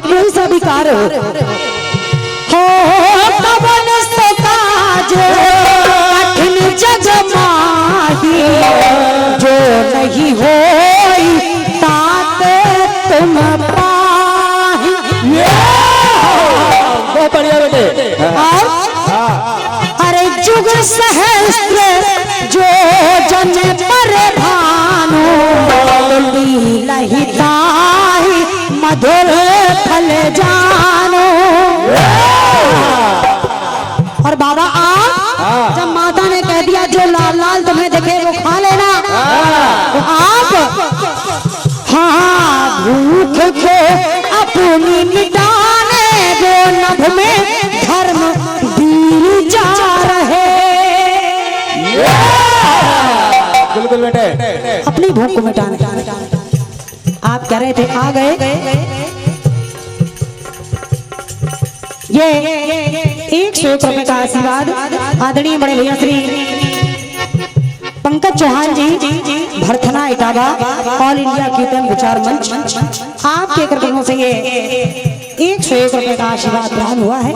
कोई सा भी कार्य हो पवन से काज कठिन जग माही, जो नहीं होई तात तुम पाही। बहुत बढ़िया बेटे। अरे जुग सहस्त्र जो जन पर भानु, लीलहिता मधुर फल जानो। और बाबा आप जब माता ने कह दिया जो लाल लाल तुम्हें दिखे वो खा लेना, तो आप हाँ भूख को अपनी मिटाने वो नभ में धर्म वीर जा रहे। बिल्कुल बेटे। अपनी भूख को मिटाने आप कह रहे थे आ गए। ये 101 रुपए का आशीर्वाद आदरणीय बड़े भैया श्री पंकज चौहान जी, भरथना इटावा, ऑल इंडिया कीर्तन विचार मंच, आपके कार्यक्रमों से ये 101 रुपए का आशीर्वाद प्रदान हुआ है।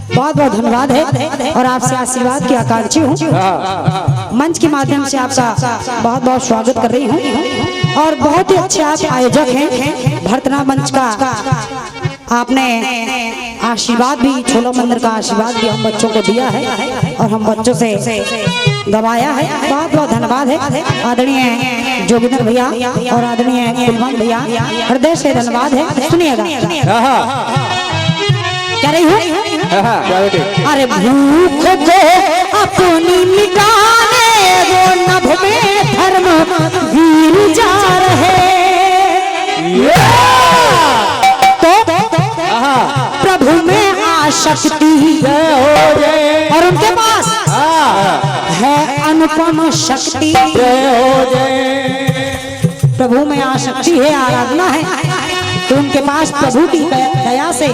बहुत बहुत धन्यवाद है और आपसे आशीर्वाद की आकांक्षी हूँ। मंच के माध्यम से आपका बहुत बहुत स्वागत कर रही हूँ और बहुत ही अच्छे आप आयोजक हैं। भरतना मंच का आपने आशीर्वाद भी, छोला मंदिर का आशीर्वाद भी हम बच्चों को दिया है और हम बच्चों से दबाया है। बहुत बहुत धन्यवाद है आदरणीय जोगिंदर भैया और आदरणीय कुलवंत भैया, हृदय से धन्यवाद है। सुनिएगा क्या रही हूँ। अरे भूख को अपनी मिटाने वो नभ में धर्म वीर जा रहे, तो प्रभु में आशक्ति और उनके पास है अनुपम शक्ति। प्रभु में आशक्ति है, आराधना है कि उनके पास प्रभु की दया से,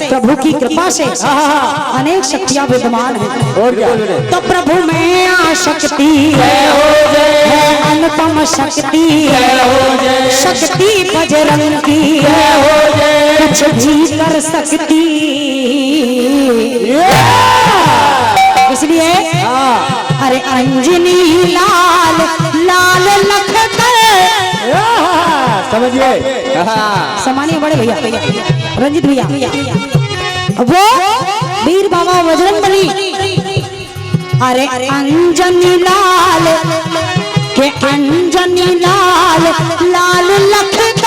प्रभु की कृपा से अनेक शक्तियां विद्यमान हैं। और क्या? तो प्रभु में आशक्ति है, अनुपम शक्ति, शक्ति बजरंग की, कुछ भी कर सकती। इसलिए अरे अंजनी लाल लाल लखकर, समझिए। सामान्य बड़े भैया रंजित भैया, वो वीर बाबा बजरंगबली, अरे अंजनी लाल के अंजनी लाल लाल लखकर,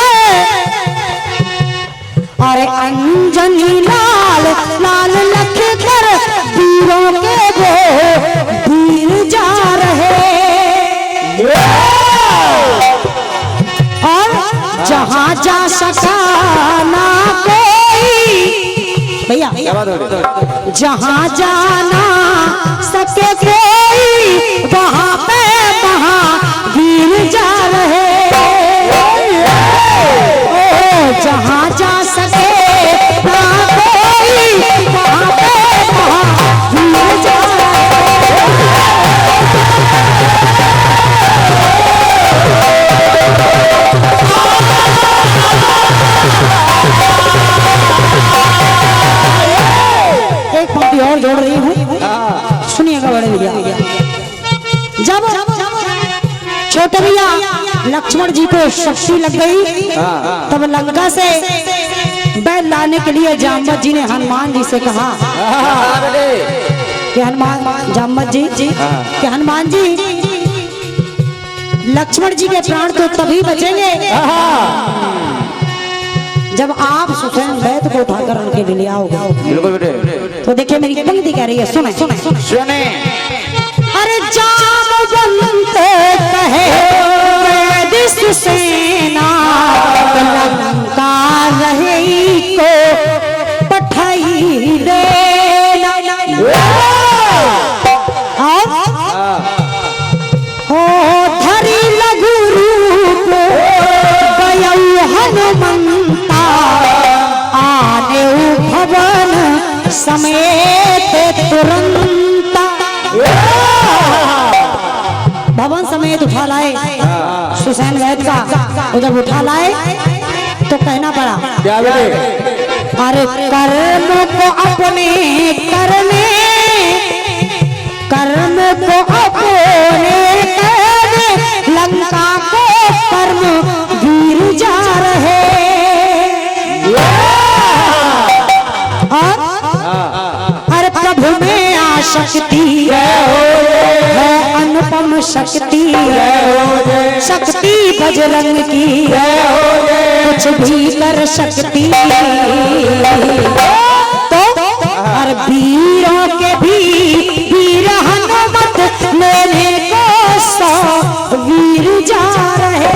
अरे अंजनी लाल लाल लखकर वीरों के वो वीर जा रहे। और जहां जा सका ना कोई भैया, जहां जाना सके कोई, वहां पे महावीर जा रहे। जहां जा सके ना कोई, वहां पे महावीर जा रहे। एक पंक्ति और जोड़ रही हूँ, सुनिएगा बड़े भैया। जब छोटे भैया लक्ष्मण जी को शक्ति लग गई, तब लंका से बैल लाने के लिए जामवंत जी ने हनुमान जी से कहा कि हनुमान, जामवंत जी कि हनुमान जी, लक्ष्मण जी के प्राण तो तभी बचेंगे जब आप स्वयं बैल को उठाकर उनके लिए आओगे। तो देखिए मेरी पंक्ति कह रही है, सुने सुने सुने। अरे जामवंत कहे वैदिश सेना, लंका रहे को पठाई देना। हो धरी लघु रूप गयौ हनुमंता, आने भवन समेत तुरंत। भवन समेत उठा लाए सुसैन वैद का, उधर उठा लाए तो कहना पड़ा क्या बेटे? अरे कर्म को अपने करने, कर्म को अपने करने, लंका को कर्म वीर जा रहे। अरे प्रभु में आशक्ति है, अनुपम शक्ति, शक्ति बजरंग की, कुछ भी कर सकती। तो हर वीरों के भी वीर हनुमत लेने को 100 वीर जा रहे।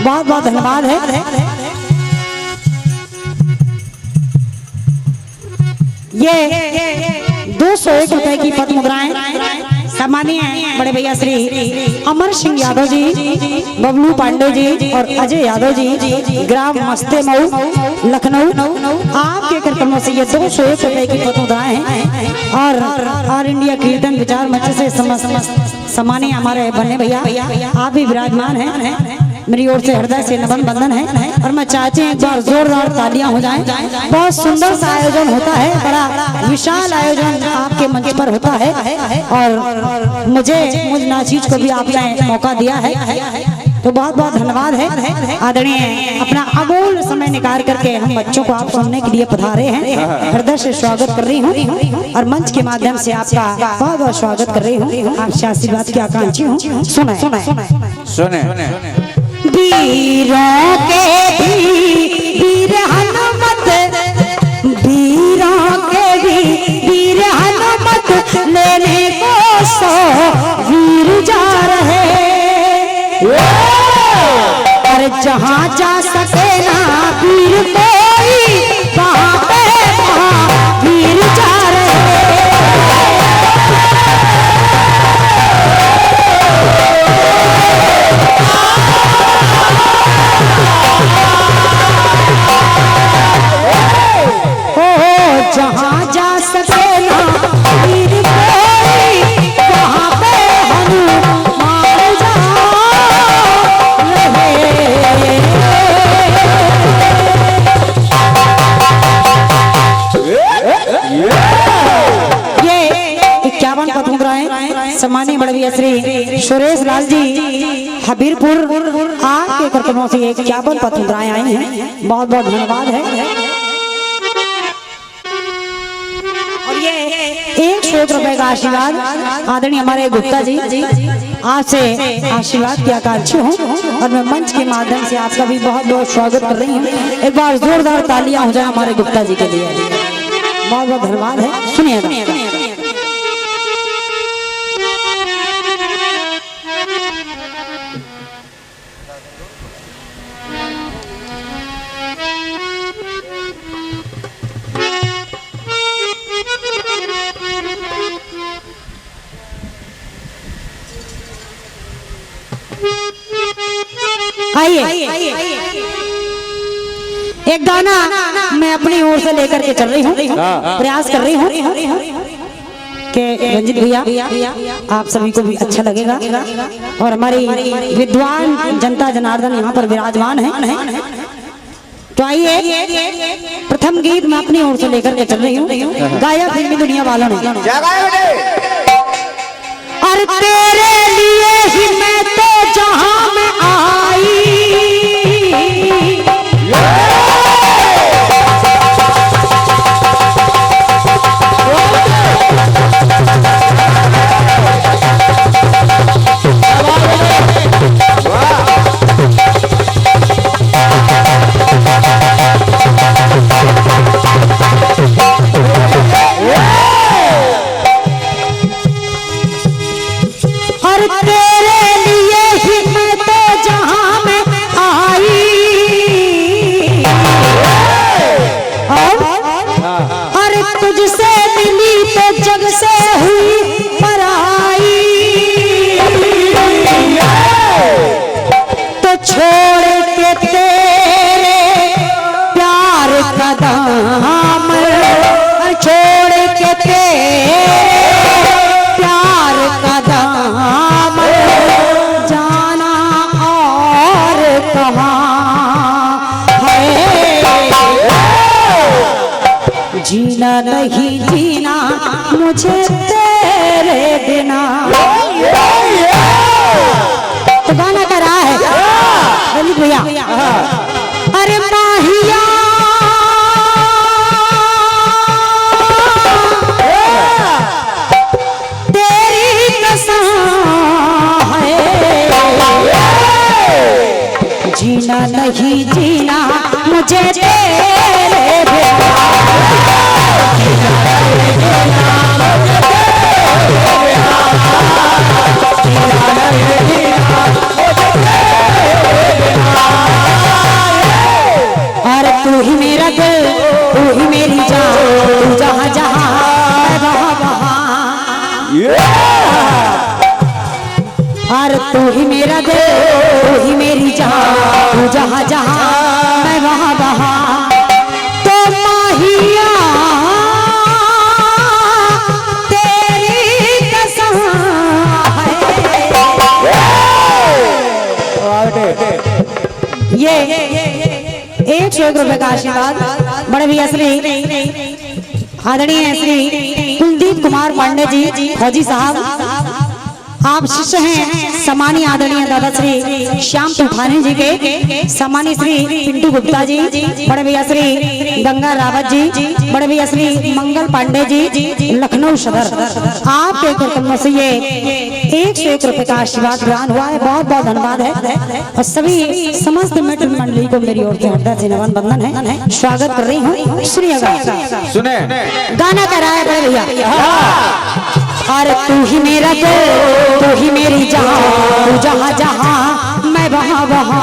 बहुत बहुत धन्यवाद है। ये 201 रुपए की पद मुद्राएं सम्मानीय बड़े भैया श्री अमर सिंह यादव जी, बबलू पांडे जी और अजय यादव जी, ग्राम मस्ते मऊ लखनऊ, आपके कार्यक्रमों से ये 201 रुपए की पद मुद्राएं हैं। और ऑल इंडिया कीर्तन विचार मंच से सम्मानीय हमारे बन्ने भैया, आप भी विराजमान हैं। मेरी ओर से हृदय से नमन बंधन है। और मैं चाहती हूँ एक बार जोरदार तालियां हो जाएं। बहुत सुंदर सा आयोजन होता है, बड़ा विशाल आयोजन आपके मंच पर होता है। और मुझे नाचीज को भी आपने मौका दिया है, तो बहुत बहुत धन्यवाद है। आदरणीय अपना अमूल्य समय निकाल करके हम बच्चों को आप सुनने के लिए पधारे हैं। हृदय से स्वागत कर रही हूँ और मंच के माध्यम से आपका बहुत बहुत स्वागत कर रही हूँ। आपसे आशीर्वाद की आकांक्षी हूँ। सुने सुने। वीरों के भी वीर हनुमत, वीरों के भी वीर हनुमत लेने को 100 वीर जा रहे। अरे जहाँ जा सके ना वीर कोई, वहाँ पे वीर जा रहे। जहाँ जा सके ना वीर कोई, वहाँ पे हनुमान जा रहे। ये 51 पतंगराएं सम्मानीय बड़े श्री सुरेश लाल जी हबीरपुर आपके कार्यक्रमों से 51 पतंगराएं आई हैं, बहुत बहुत धन्यवाद है। और ये 100 रुपए का आशीर्वाद आदरणीय हमारे गुप्ता जी आपसे आशीर्वाद की आकांक्षी हूँ और मैं मंच के माध्यम से आपका भी बहुत बहुत स्वागत कर रही हूँ। एक बार जोरदार तालियां हो जाए हमारे गुप्ता जी के लिए, बहुत बहुत धन्यवाद है। सुनिएगा। आइए एक गाना मैं अपनी ओर से लेकर के चल रही हूँ, प्रयास कर रही हूँ कि रंजित भैया आप सभी को भी अच्छा लगेगा और हमारी विद्वान जनता जनार्दन यहाँ पर विराजमान है। तो आइए प्रथम गीत मैं अपनी ओर से लेकर के चल रही हूँ, गाया फिल्मी दुनिया वालों ने। और तेरे लिए ही मैं तो जहां में आई, और तेरे लिए ही मैं तो जहां में आई, और तुझसे मिली तो जग से हुई पराई, तो छोड़ के तेरे प्यार का दामन, छोड़ के तेरे प्यार का दामन जाना और कहाँ है, जीना नहीं जीना मुझे तेरे बिना। तो गाना कर रहा है भैया। अरे माहिया जीना नहीं जीना मुझे तेरे बिना, और तू ही मेरा दिल तू ही मेरी जान, तू जहाँ जहाँ मैं वहाँ वहाँ, और तू ही मेरा दिल तू ही मेरी जान, तू जहाँ जहाँ मैं वहाँ वहाँ। तो माहिया तेरी कसम है। ये 101 रुपए का आशीर्वाद बड़े भैया श्री आदरणीय श्री कुलदीप कुमार पांडे जी फौजी साहब, आप शिष्य हैं सम्मानीय आदरणीय दादा श्री श्याम तूफानी जी के, सम्मानीय श्री पिंटू गुप्ता जी, बड़े भैया श्री गंगा रावत जी, बड़े भैया श्री मंगल पांडे जी लखनऊ सदर, आपके कार्यक्रम से ये 101 रुपए का आशीर्वाद प्रदान हुआ है, बहुत बहुत धन्यवाद है। और सभी समस्त मित्र मंडली को मेरी ओर से हृदय से नमन बंदन है, स्वागत कर रही हूँ। सुने गाना कर रहा है बड़े भैया। अरे तू ही मेरा दिल तू ही मेरी जान, तू जहाँ जहाँ मैं वहाँ वहाँ,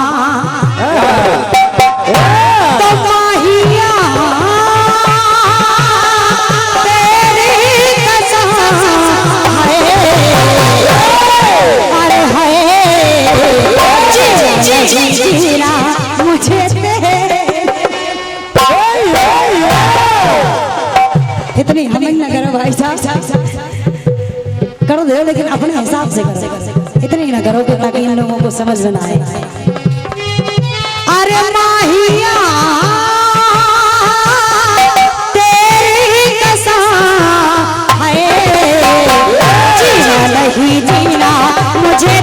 तो माहिया तेरी कसम है, अरे है जीना मुझे इतनी हमें न करो भाई साहब, करो दे लेकिन अपने हिसाब से करो, इतनी न करो कि ताकि इन लोगों को समझ में ना आए। अरे माहिया तेरी कसम है, जीना नहीं जीना मुझे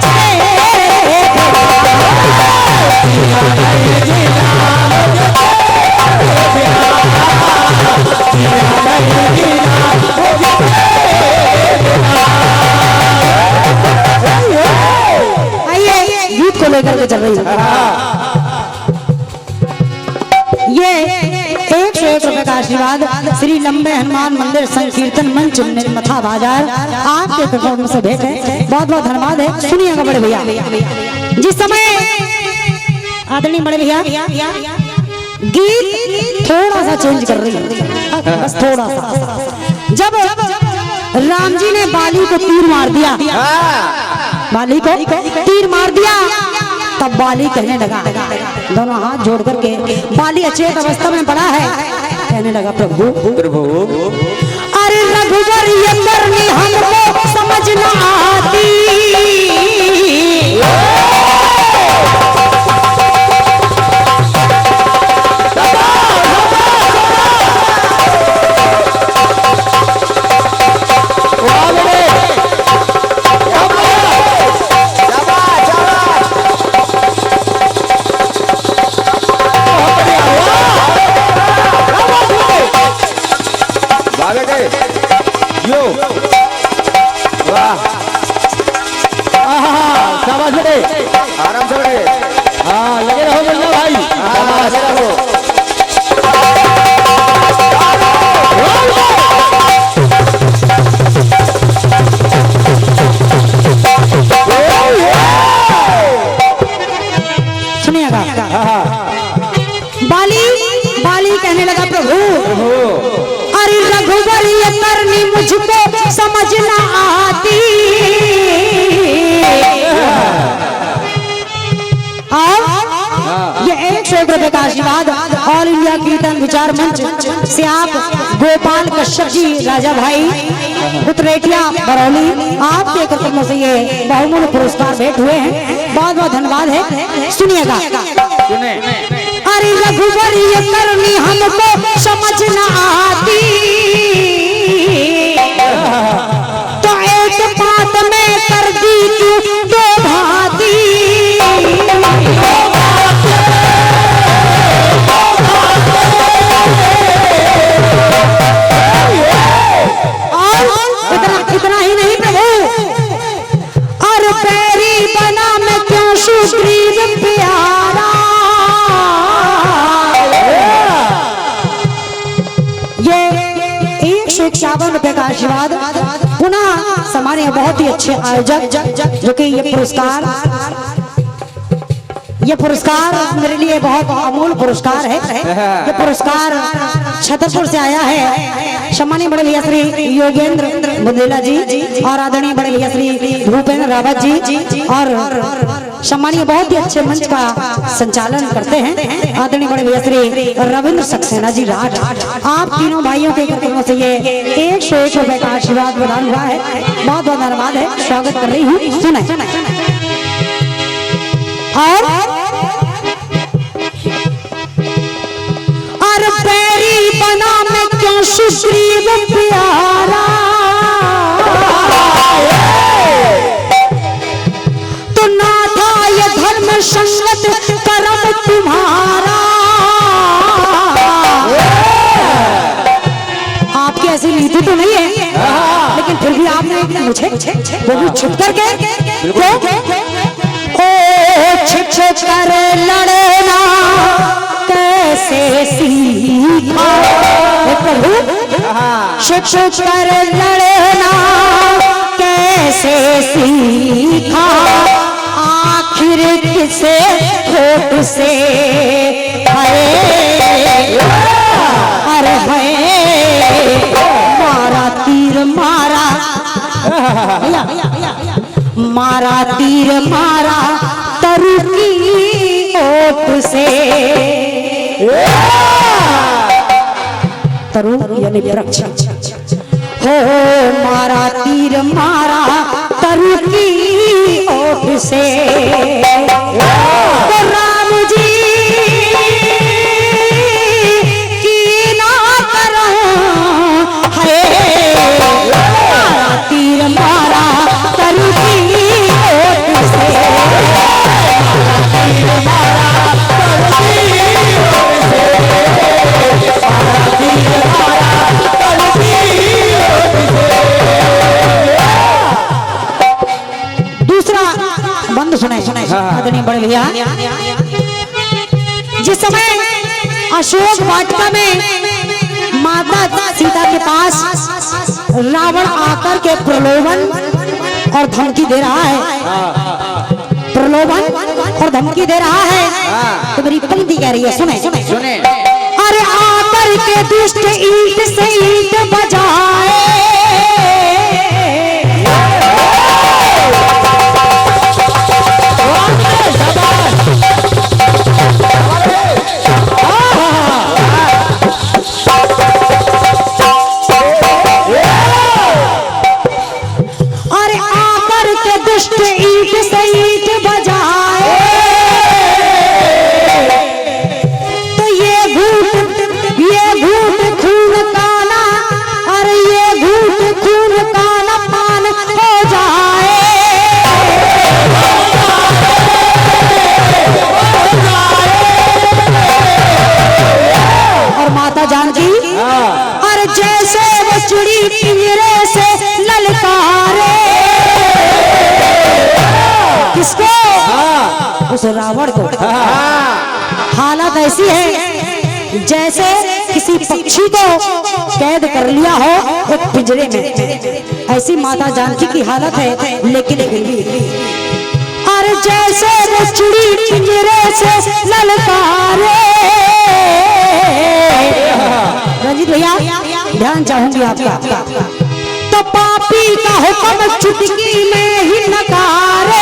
गीत को लेकर के चल रही है। ये 101 रुपए का आशीर्वाद श्री लंबे हनुमान मंदिर संकीर्तन मंच मथा बाजार आपके परफॉर्मेंस से भेंट है। बहुत बहुत धन्यवाद है। सुनिएगा बड़े भैया, जिस समय आदरणीय बड़े भैया गीत थोड़ा सा चेंज कर रही है, बस थोड़ा सा। जब राम जी ने बाली को तीर मार दिया, बाली को तीर मार दिया, तब बाली कहने लगा, दोनों हाथ जोड़ करके बाली अचेत अवस्था में पड़ा है, कहने लगा प्रभु प्रभु अरे रघुवर ये करनी हमको समझ न आती, आराम से बड़े, हाँ लगे रहो बल्ला भाई, हाँ लगे रहो। सुनिएगा, बाली बाली कहने लगा प्रभु अरे रघुवर ये करनी मुझको समझ न आती, ये 101 रुपए का आशीर्वाद ऑल इंडिया कीर्तन विचार मंच से आप गोपाल कश्यप जी राजा भाई उतरेटिया बरौली आपके कर्तव्यों से ये बहुमूल्य पुरस्कार भेंट हुए हैं। बहुत बहुत धन्यवाद है। सुनिएगा, अरे रघुवर ये करनी हमको समझ न आती, तो एक बात में कर दी तू दो भाती, इतना ही नहीं प्रभु, और पैरी बना मैं क्यों सुग्रीव प्यारा, ये 151 रुपए का आशीर्वाद पुनः सम्मानीय बहुत ही अच्छे आयोजक जो कि ये पुरस्कार मेरे लिए बहुत अमूल्य पुरस्कार है। ये पुरस्कार छतरपुर से आया है। सम्मानीय बड़े भैया श्री योगेंद्र बुंदेला जी और आदरणीय बड़े भैया श्री भूपेंद्र रावत जी और सम्मानीय बहुत ही अच्छे मंच का संचालन करते हैं आदरणीय बड़े भैया श्री रविंद्र सक्सेना जी राज। आप तीनों भाइयों के कर्तव्यों से ये 101 रुपए का आशीर्वाद प्रदान हुआ है। बहुत बहुत धन्यवाद है। स्वागत कर रही हूँ। सुने और पैरी बना मैं क्यों सुग्रीव प्यारा, तो ना था ये धर्म संगत कर्म तुम्हारा। आपकी ऐसी नीति तो नहीं है, लेकिन फिर भी आपने मुझे वो भी छुप करके छिप कर लड़ना कैसे सीखा प्रभु, छिप कर लड़ना कैसे सीखा, आखिर किसे होठ से अरे है मारा तीर मारा मारा तीर मारा तरु की ओट से। तरु यानी वृक्ष। हो मारा तीर मारा तरु की ओट से, तो राम जी की ना करो है, मारा तीर मारा तरु की ओट से, तीर मारा तरु की ओट से, तीर मारा तरु की ओट से। दूसरा बंद सुनाए आदरणीय बड़े भैया, जिस समय अशोक वाटिका में माता सीता के पास रावण आकर के प्रलोभन और धमकी दे रहा है, प्रलोभन और धमकी दे रहा है, तो मेरी पंक्ति कह रही है, सुने सुने। अरे आकर के दुष्ट ईंट से ईंट बजाए, दुष्ट ईंट से ईंट बजाए, तो ये घूट खून काना, और ये घूट खून काना पान हो जाए, और माता जानकी और जैसे वो चिड़ी पिंजरे से ललकारे, किसको? उस रावण को। हालत ऐसी है जैसे किसी पक्षी को कैद कर लिया हो एक पिंजरे में, ऐसी माता जानकी की हालत है। लेकिन और जैसे वो चिड़ी पिंजरे से ललकारे, रंजीत भैया ध्यान चाहूंगी आपका, तो पापी का हुक्म चुटकी में ही नकारे,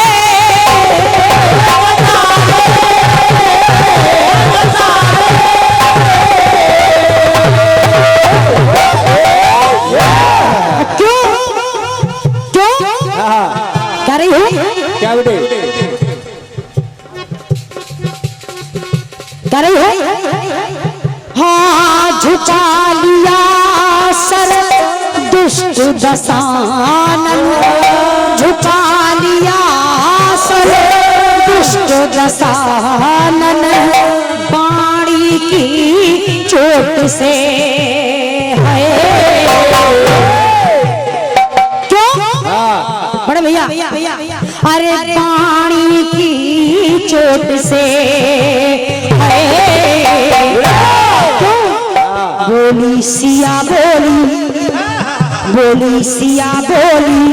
क्यों क्यों कह रही हूँ, क्या बेटे कह रही हूँ, हाँ झुका लिया सर दुष्ट दशानन, झुका लिया सर दुष्ट दशानन, बाणी की चोट से है, क्यों बड़े भैया, अरे बाणी की चोट से है, बोली सिया बोली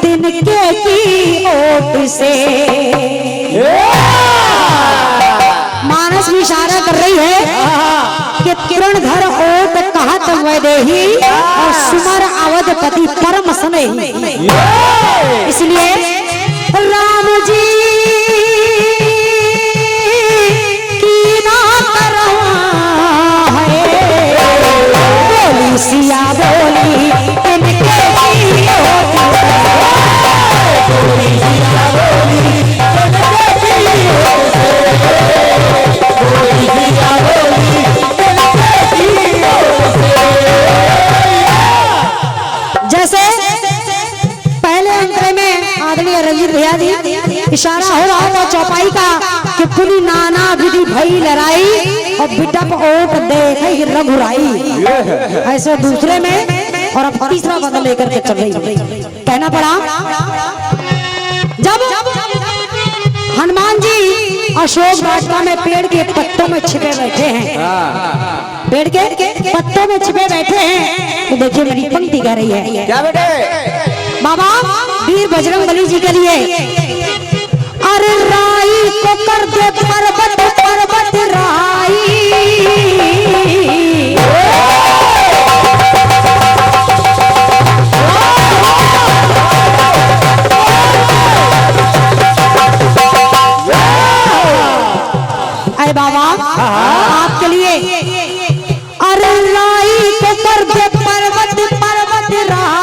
तिनके की ओट से, मानस भी इशारा कर रही है कि किरण धर ओट कहत वैदेही, और सुमर अवधपति परम स्नेही, इसलिए राम जी की ना करो है, बोली सिया बोली इनके की ओट से, बोली सिया बोली इनके की ओट से, बोली सिया बोली इनके की ओट से। जैसे पहले अंतरे में आदरणीय रंजीत भैया जी इशारा हो रहा था चौपाई का कि कुली नाना विधि भई लड़ाई, और बिटप ओट देखे रघुराई, ऐसे दूसरे में, और अब तीसरा बदल लेकर के चल रही, कहना पड़ा जब हनुमान जी अशोक वाटिका में पेड़ के पत्तों में छिपे बैठे हैं, पेड़ के पत्तों में छिपे बैठे हैं, तो देखिए मेरी पंक्ति कह रही है, क्या बेटे बाबा वीर बजरंगबली जी के लिए, अरे राई को कर दे पर्वत पर्वत राई, अरे बाबा आपके लिए, अरे राई को कर दे पर्वत पर्वत राई,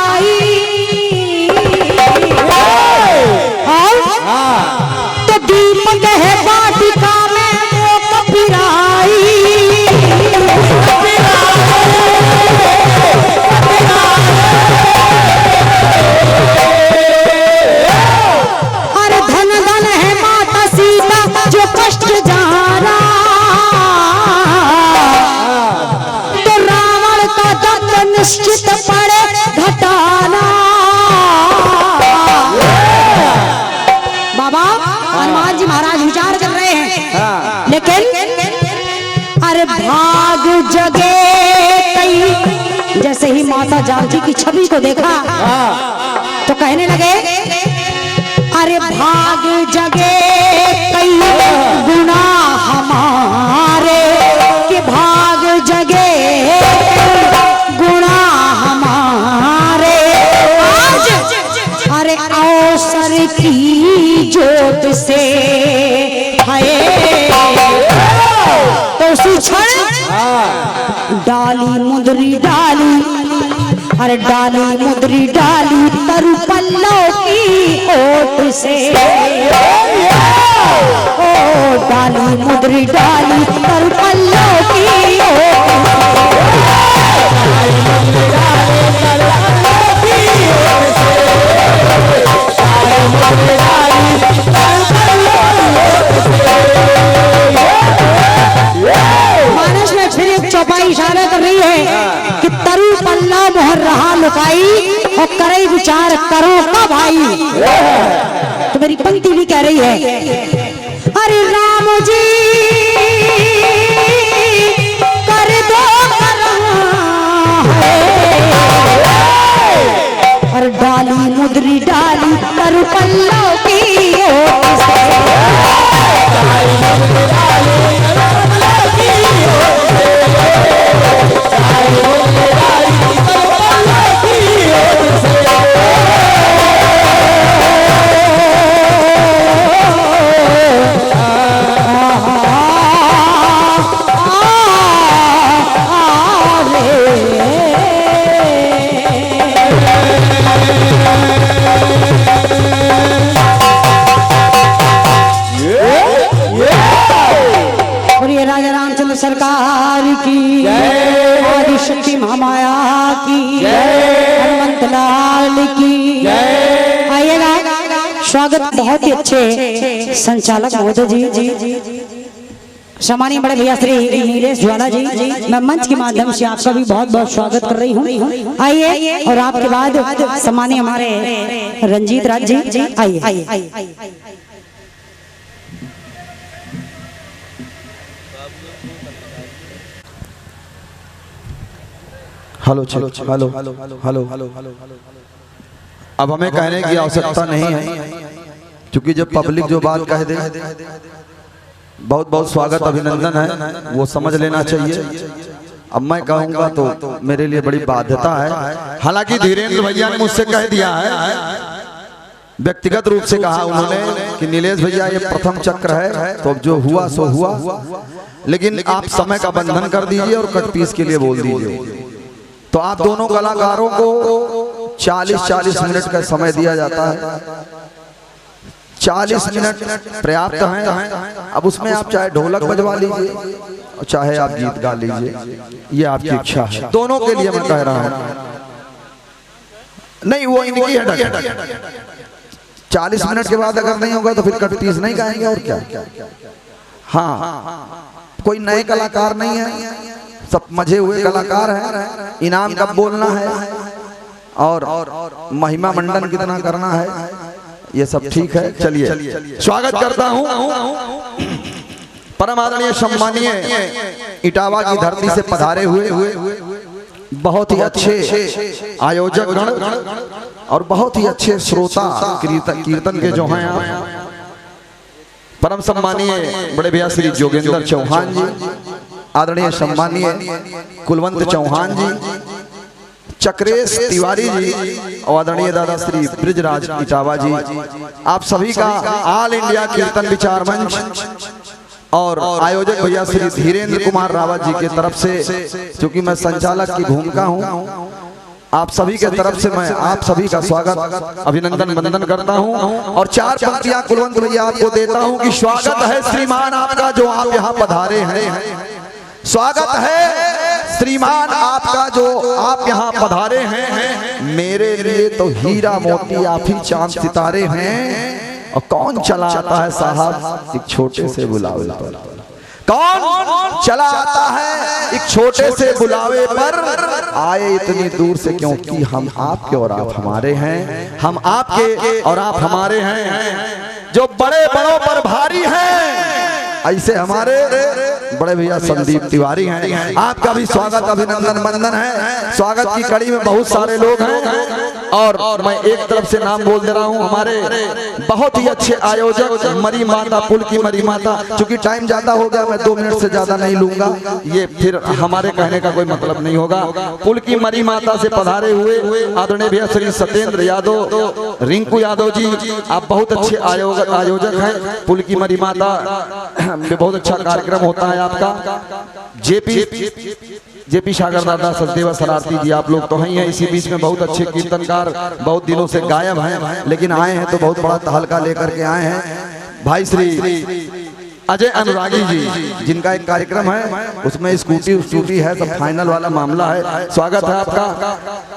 निश्चित पड़े घटाना। बाबा हनुमान जी महाराज विचार कर रहे हैं, लेकिन अरे भाग जगे कई। जैसे ही माता जानकी की छवि को देखा तो कहने लगे अरे भाग जगे कई गुना हमारे, कि भाग जगे गुना हमारे। आज अरे अवसर की जोत से है तो उसी क्षण डाली मुंदरी डाली, अरे डाली मुंदरी डाली तरु पल्लव की ओट से। ओ डाली मुंदरी डाली तरु पल्लव की ओट मानस में फिर एक चौपाई इशारा कर रही है कि तरु पल्ला मोहर रहा लुकाई और करे विचार करो का भाई। तो मेरी पंक्ति भी कह रही है अरे राम जी कर दो और डाली मुद्री डाली तरु पल्ला की ओट से। सरकार की आदि शक्ति महामाया की हनुमंत लाल की। आइएगा, स्वागत बहुत ही अच्छे संचालक महोदय जी, सम्मानीय बड़े भैया श्री नीलेश ज्वाला जी, मैं मंच के माध्यम से आपका भी बहुत बहुत स्वागत कर रही हूँ। आइए, और आपके बाद सम्मानीय हमारे रंजीत राज जी, आइए। Hello hello hello hello hello. अब हमें कहने की आवश्यकता नहीं है, क्योंकि जब पब्लिक जो बात कह दे बहुत बहुत स्वागत अभिनंदन है, वो समझ लेना चाहिए। अब मैं कहूँगा तो मेरे लिए बड़ी बाध्यता है। हालांकि धीरेन्द्र भैया ने मुझसे कह दिया है, व्यक्तिगत रूप से कहा उन्होंने कि नीलेश भैया ये प्रथम चक्र है, तो अब जो हुआ सो हुआ, लेकिन आप समय का बंधन कर दीजिए और कट पीस के लिए बोल दीजिए। तो आप दोनों कलाकारों को 40-40 मिनट का समय दिया जाता है। 40 मिनट पर्याप्त हैं। अब उसमें आप चाहे ढोलक बजवा लीजिए और चाहे आप गीत गा लीजिए, ये आपकी इच्छा है। दोनों के लिए मैं कह रहा हूँ, नहीं वो इनकी है। 40 मिनट के बाद अगर नहीं होगा तो फिर कट पीस नहीं गाएंगे और क्या। हाँ, कोई नए कलाकार नहीं है, सब मजे हुए कलाकार हैं। इनाम कब बोलना है और महिमा मंडन कितना करना है, ये सब ठीक है। चलिए, स्वागत करता हूँ परम आदरणीय सम्मानीय इटावा की धरती से पधारे हुए बहुत ही अच्छे आयोजक गण और बहुत ही अच्छे श्रोता कीर्तन के जो हैं, परम सम्मानीय बड़े भैया श्री जोगेंद्र चौहान जी, आदरणीय सम्मानीय कुलवंत चौहान जी, चक्रेश तिवारी जी और आदरणीय दादा श्री ब्रिजराज इटावा जी, आप सभी का ऑल इंडिया कीर्तन विचार मंच और आयोजक भैया श्री धीरेन्द्र कुमार रावत जी के तरफ से, क्योंकि मैं संचालक की भूमिका हूँ, आप सभी के तरफ से मैं आप सभी का स्वागत अभिनंदन वंदन करता हूं। और 4 पंक्तियां कुलवंत भैया आपको देता हूं कि स्वागत है श्रीमान आपका जो आप यहाँ पधारे हैं। स्वागत है श्रीमान आपका जो आप यहाँ पधारे हैं। मेरे लिए तो हीरा मोती आप ही चांद सितारे हैं। और कौन चला आता है साहब एक छोटे से बुलावे पर। कौन चला आता है एक छोटे से बुलावे पर, आए इतनी दूर से क्योंकि हम आपके और आप हमारे हैं, हम आपके और आप हमारे हैं। जो बड़े बड़ों पर भारी हैं, ऐसे हमारे बड़े भैया संदीप तिवारी हैं। आपका भी स्वागत अभिनंदन वंदन है। स्वागत की कड़ी में बहुत सारे लोग हैं और मैं एक तरफ से नाम बोल दे रहा हूं, हमारे बहुत ही अच्छे आयोजक मरी माता, पुल की मरी माता। चूंकि टाइम ज्यादा हो गया, मैं 2 मिनट से ज्यादा नहीं लूंगा, ये फिर हमारे कहने का कोई मतलब नहीं होगा। पुल की मरी माता से पधारे हुए आदरणीय भैया श्री सत्येंद्र यादव, रिंकू यादव जी, आप बहुत अच्छे आयोजक हैं। पुल की मरी माता में बहुत अच्छा कार्यक्रम होता है आपका। जेपी सागर दादा, सचदेवा शरारती जी, आप लोग तो हैं ही हैं। इसी बीच में बहुत अच्छे कीर्तनकार बहुत दिनों से गायब हैं, लेकिन आए हैं तो बहुत बड़ा तहलका लेकर के आए हैं। भाई श्री अजय अनुरागी जी, जिनका एक कार्यक्रम है, उसमें स्कूटी है, सब फाइनल वाला मामला है। स्वागत है आपका।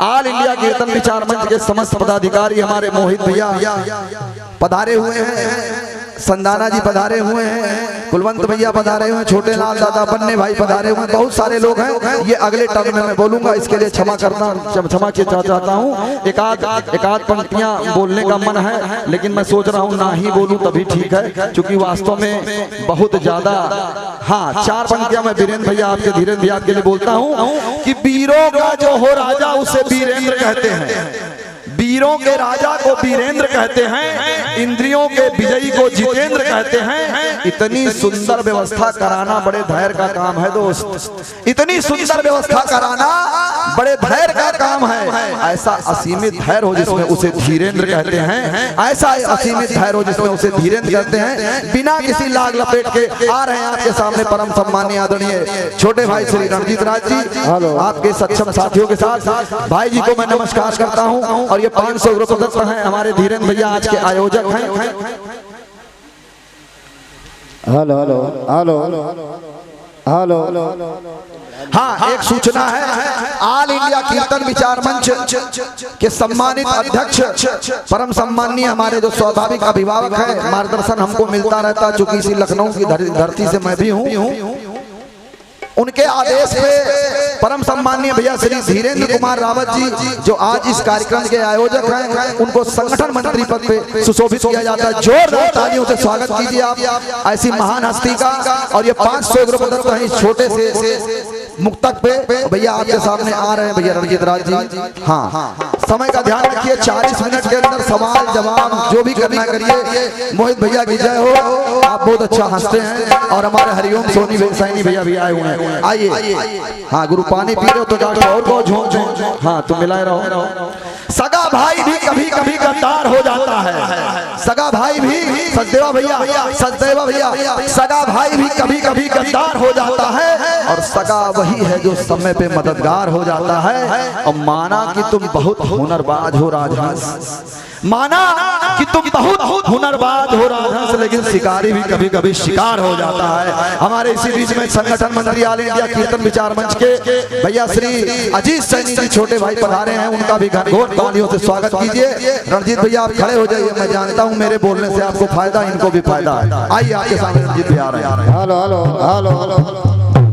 ऑल इंडिया कीर्तन विचार मंच के समस्त पदाधिकारी हमारे मोहित भैया पधारे हुए हैं, संदाना जी पधारे हुए हैं, कुलवंत भैया पधारे हुए हैं, छोटे लाल दादा, बन्ने भाई पधारे हुए हैं, बहुत सारे लोग हैं। ये अगले टर्म में मैं बोलूंगा, इसके लिए क्षमा चाहता हूँ। एक आध पंक्तियां बोलने का मन है, लेकिन मैं सोच रहा हूँ ना ही बोलूं तभी ठीक है, क्योंकि वास्तव में बहुत ज्यादा। हाँ, 4 पंक्तियां मैं वीरेंद्र भैया, आपके धीरेन्द्र भैया के लिए बोलता हूँ कि वीरों का जो हो राजा उसे वीरेंद्र कहते हैं, वीरों के राजा को वीरेंद्र कहते हैं, इंद्रियों के विजयी को जितेंद्र कहते हैं। इतनी सुंदर व्यवस्था कराना बड़े धैर्य का काम है दोस्त, इतनी सुंदर व्यवस्था कराना बड़े धैर्य का काम है। ऐसा असीमित धैर्य हो जिसमें उसे धीरेंद्र कहते हैं, ऐसा असीमित धैर्य हो जिसमें उसे धीरेंद्र कहते हैं। बिना किसी लाग लपेट के आ रहे हैं आपके सामने परम सम्मानीय आदरणीय छोटे भाई श्री रणजीत राज जी, आपके सक्षम साथियों के साथ भाई जी को मैं नमस्कार करता हूं। और ये 500 रुपये दत्त हैं, हमारे धीरेन्द्र भैया आज के आयोजक हैं। Hello hello hello hello. हाँ, एक सूचना है, ऑल इंडिया कीर्तन विचार मंच के सम्मानित अध्यक्ष परम सम्मानीय हमारे जो स्वाभाविक अभिभावक हैं, मार्गदर्शन हमको मिलता रहता, चूंकि इसी लखनऊ की धरती से मैं भी हूँ। उनके आदेश पे परम सम्मानीय भैया श्री धीरेन्द्र कुमार रावत जी, जो आज इस कार्यक्रम के आयोजक हैं, उनको संगठन मंत्री पद पे सुशोभित किया जाता है। जोरदार तालियों से स्वागत कीजिए आप ऐसी महान हस्ती का। और ये 500 रुपये दत्त हैं इस छोटे से मुक्तक पे। भैया आपके सामने आ रहे हैं भैया रणजीत राज जी। हाँ, समय का ध्यान रखिए, 40 मिनट के अंदर सवाल जवाब जो भी करना करिए। मोहित भैया की जय हो, आप बहुत अच्छा हंसते हैं। और हमारे हरिओम सोनी सैनी भैया भी आए हुए हैं, आइए। हाँ, गुरु पानी पी रहे हो तो जाकर और को झोंक, हाँ तुम मिलाए रहो। सगा भाई भी कभी कभी गद्दार हो जाता है, सगा भाई भी, सचदेवा भैया, सगा भाई भी कभी कभी गद्दार हो जाता है। और सगा वही है जो समय पे मददगार हो जाता है। और माना कि तुम बहुत हुनरबाज हो राजहंस, माना कि तुम बहुत हुनरबाज हो राजहंस, लेकिन शिकारी भी कभी कभी शिकार हो जाता है। हमारे इसी बीच में संगठन मंत्री ऑल इंडिया कीर्तन विचार मंच के भैया श्री अजीत सैनी जी छोटे भाई पधारे हैं, उनका भी घनघोर तालियों से स्वागत कीजिए। रणजीत भैया आप खड़े हो जाइए, मैं जानता हूं मेरे बोलने से आपको फायदा, इनको भी फायदा है। आइए आपके सामने रणजीत भैया आ रहे हैं। Hello hello hello hello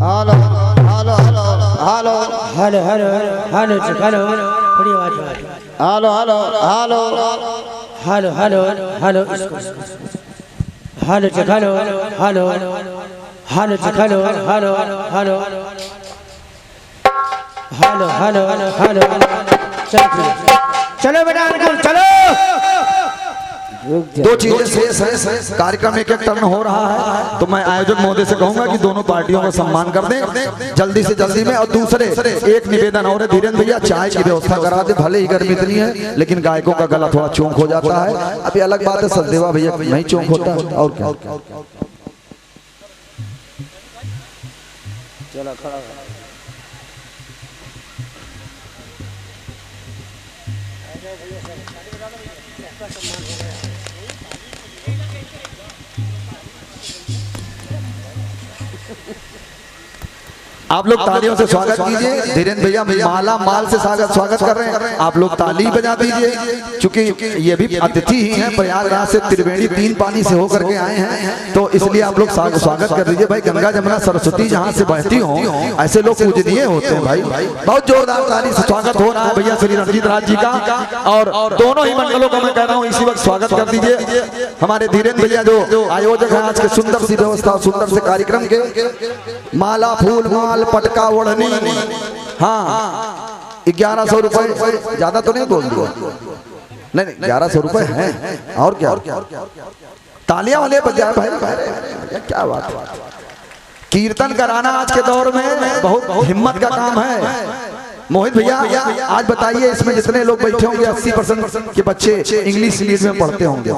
hello hello hello hello hello hello hello, थोड़ी आवाज। Hello hello hello hello hello hello hello hello hello hello hello hello hello hello. चलो बेटा अंकुर चलो। दो चीजें शेष है, कार्यक्रम एक टर्न हो रहा है, तो मैं आयोजक महोदय से कहूंगा कि दोनों पार्टियों का सम्मान कर दें जल्दी से जल्दी में। और दूसरे एक निवेदन और है, धीरेन्द्र भैया चाय की व्यवस्था करा दे, भले ही गर्मी इतनी है, लेकिन गायकों का गला थोड़ा चौंक हो जाता है। अभी अलग बात है, सचदेवा भैया नहीं चौंक होता और क्या। चलो खड़ा आप लोग तालियों से स्वागत कीजिए। धीरेन्द्र भैया माला माल से स्वागत कर रहे हैं, आप लोग ताली बजा दीजिए, क्योंकि ये भी अतिथि ही हैं, प्रयागराज से त्रिवेणी 3 पानी से होकर के आए हैं, तो इसलिए आप लोग स्वागत कर दीजिए। भाई गंगा जमुना सरस्वती जहाँ से बहती हो ऐसे लोग पूजनीय होते हैं भाई। बहुत जोरदार ताली से स्वागत हो रहा है भैया श्री रणजीत राज जी का, और दोनों ही मंडलों का मैं कह रहा हूँ इसी वक्त स्वागत कर दीजिए। हमारे धीरेन्द्र भैया जो आयोजक है आज के सुंदर सी व्यवस्था सुंदर से कार्यक्रम के, माला फूल माल पटका ओढ़नी, हाँ 1100 रुपए, ज्यादा तो नहीं बोल दिया, नहीं 1100 रुपए हैं, और क्या तालियां वाले बजाए भाई, क्या बात है। कीर्तन कराना आज के दौर में बहुत हिम्मत का काम है। मोहित भैया आज बताइए, इसमें जितने लोग बैठे होंगे 80% के बच्चे इंग्लिश मीडियम में पढ़ते होंगे,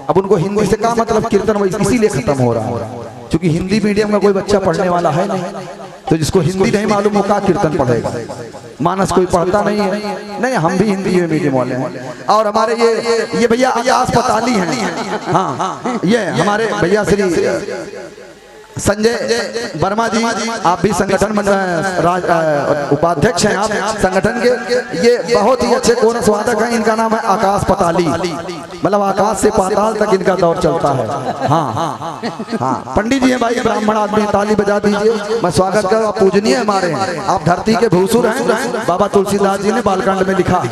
अब उनको हिंदी से क्या मतलब, कीर्तन इसीलिए खत्म हो रहा है क्योंकि हिंदी मीडियम का कोई बच्चा पढ़ने वाला है नहीं, तो जिसको हिंदी नहीं मालूम हो क्या कीर्तन पढ़ेगा। मानस कोई पढ़ता नहीं है, नहीं हम भी हिंदी मीडियम वाले हैं। और हमारे ये भैया आकाश पताली हैं, हाँ ये हमारे भैया श्री संजय वर्मा जी, आप भी संगठन उपाध्यक्ष हैं आप संगठन के, ये बहुत ही अच्छे कोरस वादक हैं, इनका नाम है आकाश पताली, मतलब आकाश से पाताल तक इनका दौर चलता है। हाँ पंडित जी हैं भाई, ब्राह्मण आदमी, ताली बजा दीजिए। मैं स्वागत कर, आप पूजनीय हमारे हैं, आप धरती के भूसुर हैं, बाबा तुलसीदास जी ने बालकांड में लिखा।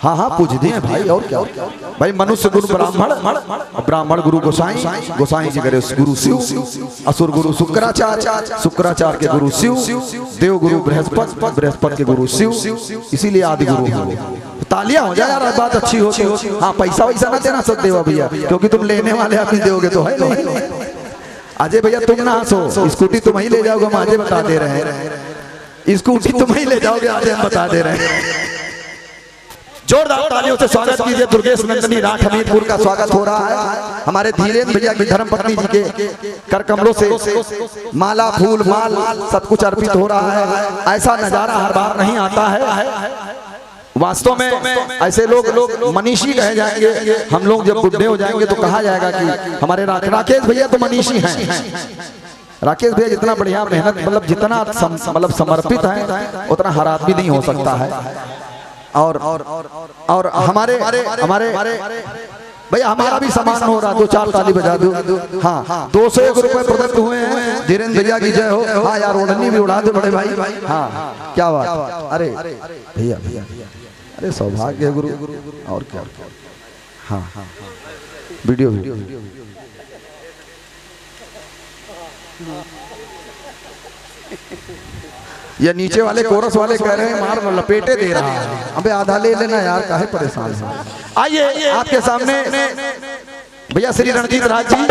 हाँ पूजनीय भाई, और क्या भाई, मनुष्य गुरु ब्राह्मण, ब्राह्मण गुरु गोसाई, गोसाई जी करे गुरु शिव, असुर गुरु शुक्राचार्य, शुक्राचार्य के गुरु शिव, देव गुरु बृहस्पति, बृहस्पति के गुरु शिव, इसीलिए आदि गुरु हैं। तालियां हो जाए यार, बात अच्छी होती। हाँ पैसा वैसा ना देना सब देवा भैया, क्योंकि तुम लेने वाले आदमी दोगे तो है नहीं। अजय भैया तुम ना हंसो, स्कूटी तुम ही ले जाओगे, हम आजे बता दे रहे हैं, स्कूटी तुम ही ले जाओगे, आजे हम बता दे रहे हैं। जोरदार तालियों से स्वागत कीजिए। दुर्गेश नंदनी राठ हमीरपुर का स्वागत हो रहा है। हमारे धीरेन्द्र भैया की धर्मपत्नी जी के कर कमलों से माला फूल माल सब कुछ अर्पित हो रहा है। ऐसा नजारा हर बार नहीं आता है। वास्तव में ऐसे लोग मनीषी कहे जाएंगे। हम लोग जब बुढ़े हो जाएंगे तो कहा जाएगा कि हमारे राकेश भैया तो मनीषी हैं। राकेश भैया जितना बढ़िया मेहनत, मतलब जितना मतलब समर्पित है उतना हर आदमी नहीं हो सकता है। और हमारे भैया हमारा भी सम्मान हो रहा, 2-4 ताली बजा दो। हाँ 201 रुपए प्रदत्त हुए हैं। धीरेन्द्र भैया की जय हो। हाँ यार ओढ़नी भी उड़ा दो बड़े भाई। हाँ क्या बात, अरे भैया अरे सौभाग्य है गुरु, और क्या। हाँ वीडियो ये नीचे वाले कोरस वाले कह रहे हैं मार लपेटे दे रहा है। अबे आधा ले लेना यार, काहे परेशान है। आइए आपके सामने भैया श्री रणजीत राज जी,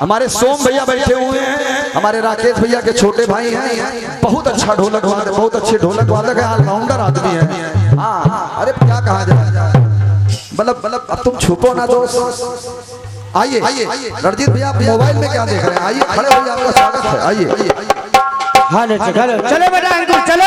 हमारे सोम भैया बैठे हुए हैं, हमारे राकेश भैया के छोटे भाई हैं। बहुत अच्छा ढोलक वादक, बहुत अच्छे ढोलक वादक है, ऑलराउंडर आदमी है। हाँ अरे क्या कहा जाए, मतलब अब तुम छुपो ना दोस्त। आइए रणजीत भैया, आप मोबाइल में क्या देख रहे हैं? आइए खड़े होइए, आपका स्वागत है। आइए हाँ चलो बेटा चलो।